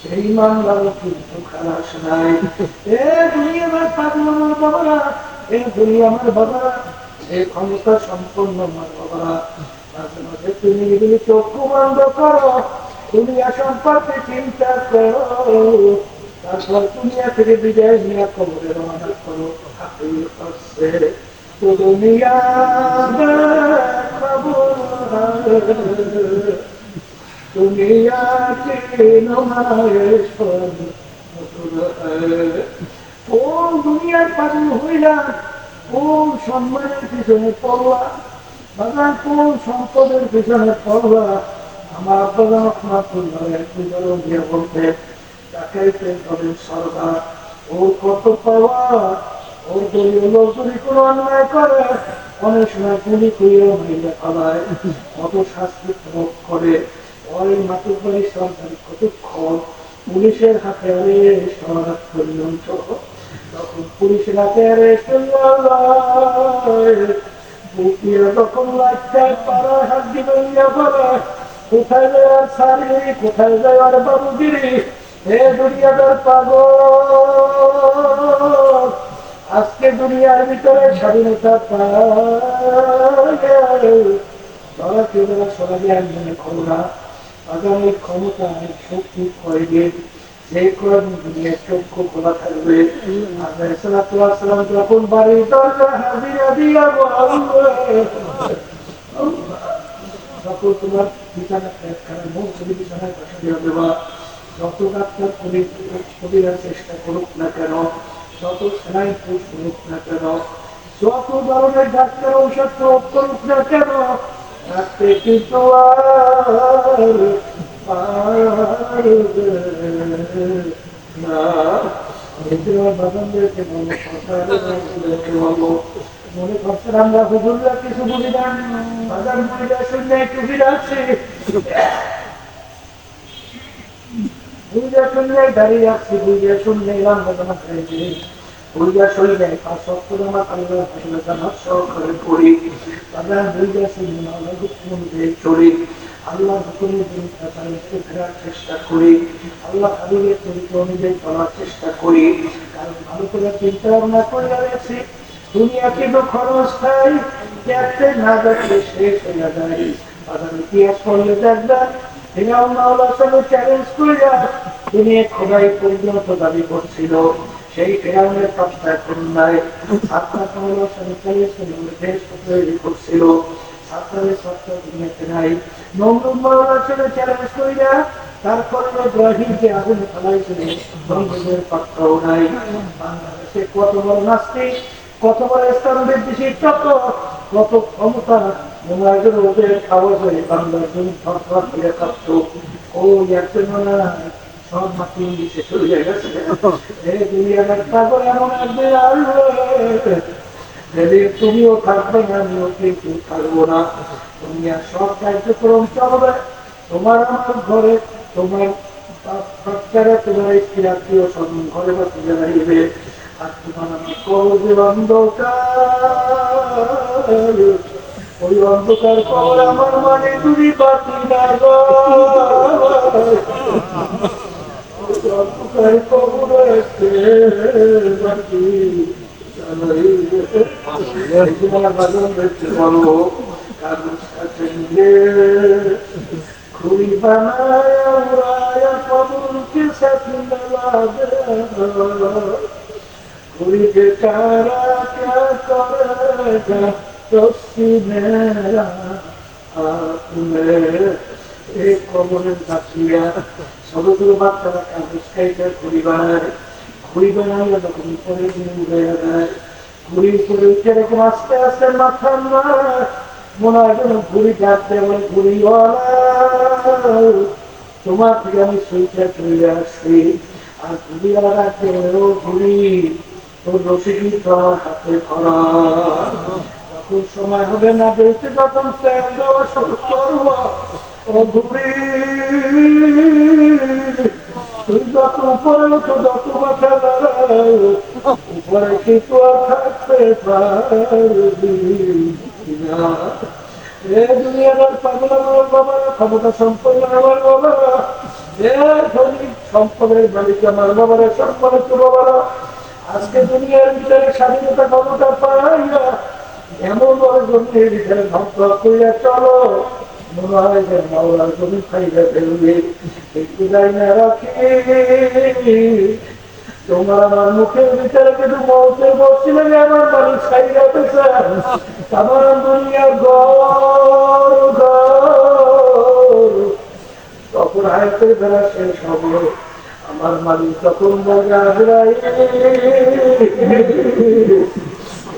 সেই মামলারও কিন্তু খালাস নাই। বাবারা এই দুনিয়া আমার বাবারা এই ক্ষমতা সম্পন্ন আমার বাবারা মাঝে মাঝে তুমি এগুলি চক্ষু বন্ধ করো, দুনিয়া সম্পর্কে চিন্তা করো, তারপর দুনিয়া থেকে বিদায় নিয়ে কবরে রওনা করো। দুনিয়া দুনিয়া के नुमाइश কোন দুনিয়ার পাগল হইলা, কোন সম্মানের পিছনে পড়লা, বাগান কোন সম্পদের পিছনে পড়লা। আমার দিয়ে বলতে তাকাইতে করেন সরকার ওর কত পাওয়া, ওর দলীয় লোক যদি কোনো অন্যায় করে অনেক সময় গুলি করিয়েও মাইলে ফেলায়, কত শাস্তি প্রয়োগ করে। ওই মাতুব্বাড়ি সরকার কতক্ষণ পুলিশের হাতে আরেস্ট হওয়ার পর্যন্ত, তখন পুলিশের হাতে আরেস্ট তখন লাগতায় পাড়া হাত দিবে কোথায় যায় আর সারি, কোথায় যায় আর বাবুগিরি। হে দুনিয়াদার পাগল, আজকে দুনিয়ার ভিতরে স্বাধীনতা তারা কেউ সরাবে একজনে ক্ষমতা, আগামী ক্ষমতা শক্তি কয়েকে যে কয়েক দুনিয়ার চক্ষু খোলা থাকবে। আল্লাহ যখন বাড়ির দরজা হাজিরা দিয়া তখন তোমার বিছানা বিছানায় বসা দিয়ে দেবা। যত ডাক্তার কবিরার চেষ্টা করুক না কেন, যত সেলাই করুক না কেন, যত ধরনের ডাক্তার ঔষধ প্রয়োগ করুক না কেন, রাখতে কিন্তু মনে করছেন আমরা হুজুররা কিছু বলি না, বাজার মহিলা শুনলে একটু ফিরাচ্ছে, বুঝা শুনলে দাঁড়িয়ে আসছে, বুঝা শুনলে রান্না খাইছে, বুঝা শরীরে 5 সপ্তাহ আমার জামাত সহকারে পড়ি, বাজার বুঝা শুনলে চলি, আল্লাহ ফেরার চেষ্টা করি, আল্লাহ হাবিবের চরিত্র অনুযায়ী চলার চেষ্টা করি। কারণ ভালো করে চিন্তা ভাবনা করে রয়েছে দুনিয়া কিন্তু খরচ খাই, দেখতে না দেখলে শেষ হয়ে যায়। বাজার ইতিহাস করলে দেখবেন চ্যালেঞ্জ করে তিনি খোদাই পরিণত দাবি করছিল, সেই ফেরাউনের পাত্তা এখন নাই। দেশ তৈরি করছিল, ছাত্রের ছাত্র দুনিয়াতে নাই। নমরুদ মাওলানার সাথে চ্যালেঞ্জ করিয়া তারপরে ইব্রাহিমকে আগুনে ফেলাইছিল, নিজেদের পাত্তাও নাই। বাংলাদেশে কত বড় নাস্তিক, কত বড় ইসলাম বিদ্বেষী তত্ত্ব, কত ক্ষমতা ওদের খাওয়া যায় বাংলার জমি সরকার ফিরে থাকতো। ওই একজন সব মাটি দিতে চলে গেছে। এই দুনিয়ার পাগল এমন একদিন আসবে, তুমিও থাকবে না, আমিও কিন্তু থাকবো না। দুনিয়ার সব কার্যক্রম চলবে তোমার আমার ঘরে, তোমার বাচ্চারা, তোমার স্ত্রী আত্মীয় স্বজন ঘরে বাচ্চা দাঁড়িয়ে, আর তোমার আমার কবরে অন্ধকার। ওই অন্ধকার কবর আমার মানে তুমি বাতি না, অন্ধকার কবরে বাতি বলো কাগজ কাছে নিয়ে খুবই বানায় কবরকে সাথে খুবই বেচারা ক্যা করেগা রস্সি মেরা আপনে। এই কবরের বাঁচিয়া ছোট ছোট বাচ্চারা কাগজ খাইতে খুবই বানায়, খুবই বানায় তখন উপরে দিয়ে উড়ে যায়। ঘুড়ি উপরে উঠে এরকম আস্তে আস্তে মাথা মনে হয় যেন ঘুড়ি ডাকতে বলে, ঘুড়িওয়ালা তোমার থেকে আমি সুইটা চলে আসছি। আর ঘুড়িওয়ালা ডাকতে বলে, ও ঘুড়ি তোর রসিদি তোমার হাতে ধরা, যখন সময় হবে না দেখতে তখন প্যান দেওয়া শুরু করবো। ও ঘুড়ি তুই যত উপরে উঠো, যত মাথা দাঁড়ায় উপরে কিছু আর থাকতে পারবি না। এ দুনিয়ার পাগল আমার বাবারা, ক্ষমতা সম্পন্ন আমার বাবারা, এ ধনী সম্পদের মালিক আমার বাবারা, সম্মানিত বাবারা, আজকে দুনিয়ার ভিতরে স্বাধীনতা ক্ষমতা পাইয়া এমন বড় জমির ভিতরে ধ্বংস করিয়া চলো, মনে হয় যে মাওলার জমি খাইয়া ফেলবে। একটু যাই না রাখি তোমার আমার মুখের ভিতরে কিন্তু মৌতের বসছিল যে আমার মানুষ খাইয়া পেছে আমার দুনিয়ার ঘর ঘর। তখন হায়াতের বেলা শেষ হবে, আমার মালিক তখন বলবে আজরাই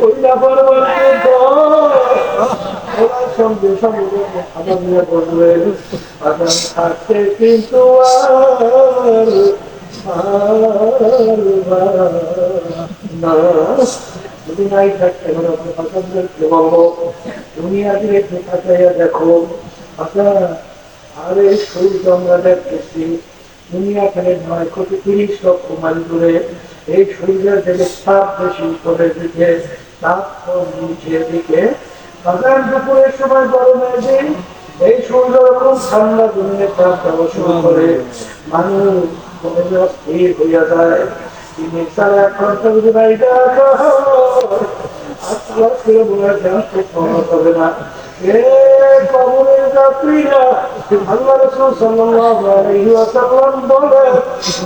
ওই ব্যাপার সঙ্গে সঙ্গে খাবার নিয়ে বলবেন আগাম থাকতে কিন্তু যদি নাই থাকতে হবে আপনার পছন্দেরকে বলবো তুমি আগে একটু তাকাইয়া দেখো। আচ্ছা, আরে সূর্য আমরা দেখতেছি দুনিয়াখানে 9,30,00,000 মাইল দূরে। এই সূর্যের দিকে তাপ বেশি উপরের দিকে, তাপ কম নিচের দিকে। বাজার দুপুরের সময় গরমের দিন এই সূর্য যখন ঠান্ডা জমিনে তাপ দেওয়া শুরু করে, মানুষ স্থির হইয়া যায়। 3-4 ঘন্টা যদি বাড়িতে আসা বলে জানতে পাওয়া যাবে না। কবরের যাত্রীরা আল্লাহ রাসূল সাল্লাল্লাহু আলাইহি ওয়াসাল্লাম বলে,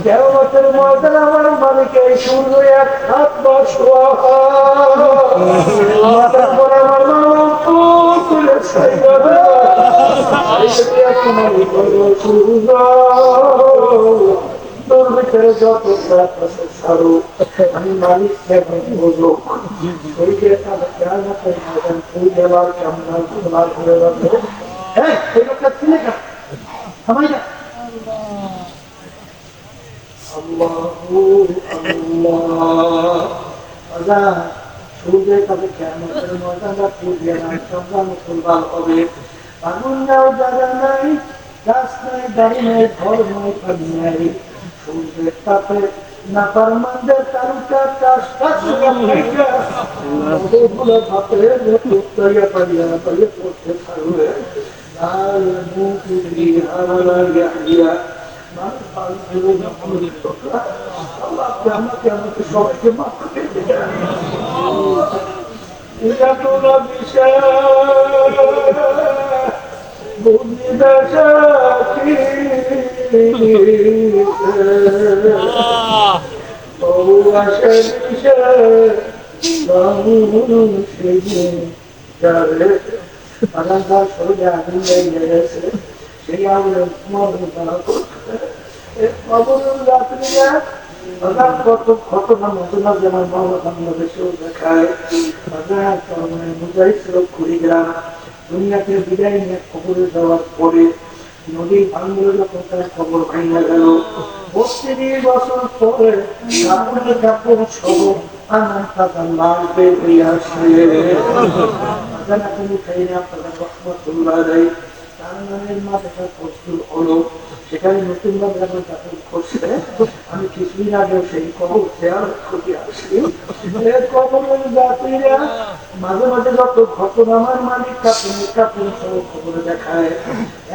কিয়ামতের ময়দানে আমার মালিক এই সূর্য এক হাত বসা মাথার পর আমার মালিক তুলে সাইয়াবে সূর্য তোর ভিতরে যত সারু আমি মালিক বোঝো ওইকে তাদের ফুল দেওয়ার কামনা তোমার ঘুরে রাখবো। হ্যাঁ ওই লোকটা ছিলে না সবাই না আল্লাহ সূর্যের কাছে কিয়ামতের ময়দানে ফুল দিয়ে নাম সন্ধ্যা মুসলমান হবে। আগুন নাও জায়গা নাই, গাছ নাই, গাড়ি নাই, ঘর নাই, পানি নাই। সূর্যের তাপে নাফরমানদের তালুকা কাশ কাশ লাগাইয়া ওগুলো ভাতের উত্তরিয়া পারিয়া পারিয়া পড়তে থাকবে। আর মুখ দিয়ে হারালা ইয়া মানুষ পানি দেবে না আল্লাহ আমাকে আমাকে সবাইকে মাফ করে দেন। এটা তো না বিষয় বুদ্ধি দশা কি সেই আগুনের কবরের যাত্রীরা কত ঘটনা ঘটনা যেন বাংলাদেশেও দেখায়। মুজাহিদ ছিল কুড়িগ্রাম, দুনিয়াকে বিদায় নিয়ে কবরে যাওয়ার পরে নদী ভাঙ্গলে যখন তার খবর ভাঙা গেল, ৩২ বছর পরে কাপড়ে কাপড় সহ আনার টাকা লাল বের হয়ে আসে। সেখানে নতুন ভাবে এখন চাকরি করছে। আমি কিছুদিন আগে সেই খবর শেয়ার করে আসি। কবরের যাত্রীরা মাঝে মাঝে যত ঘটনা আমার মালিক কাপড় কাপড় সহ খবরে দেখায়,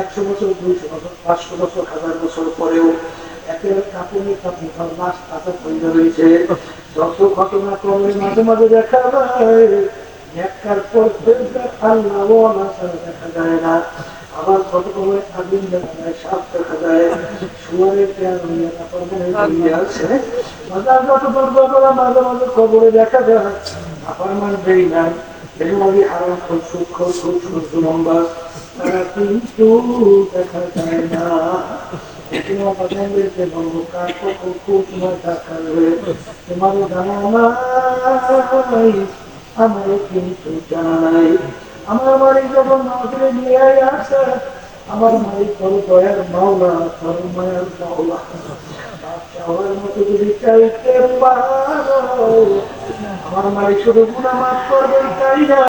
১০০ বছর ২০০ বছর ৫০০ বছর ১০০০ বছর পরেও একেবারে কাপড়ে কাপড় লাশ তাজা তৈরি রয়েছে। যত ঘটনা করে মাঝে মাঝে দেখা যায় একটার পর আল্লাহ দেখা যায় না। আবার কত সময় আগুন দেখা যায়, সাপ দেখা যায়, শুয়ারের আছে। যত দুর্ঘটনা মাঝে মাঝে খবরে দেখা যায়। আবার মান দেরি নাই বেশি আরাম করছু লম্বা তারা কিন্তু দেখা যায় না। তোমারও জানা নাই, আমারও কিন্তু জানা নাই। আমার মালিক যখন নজরে নিয়ে আসে, আমার মালিক বড় দয়ার মাওলা, বড় মায়ের মাওলা। চাওয়ার মতো যদি চাইতে পারো, আমার মালিক শুধু গুনাহ মাফ করবেন তাই না।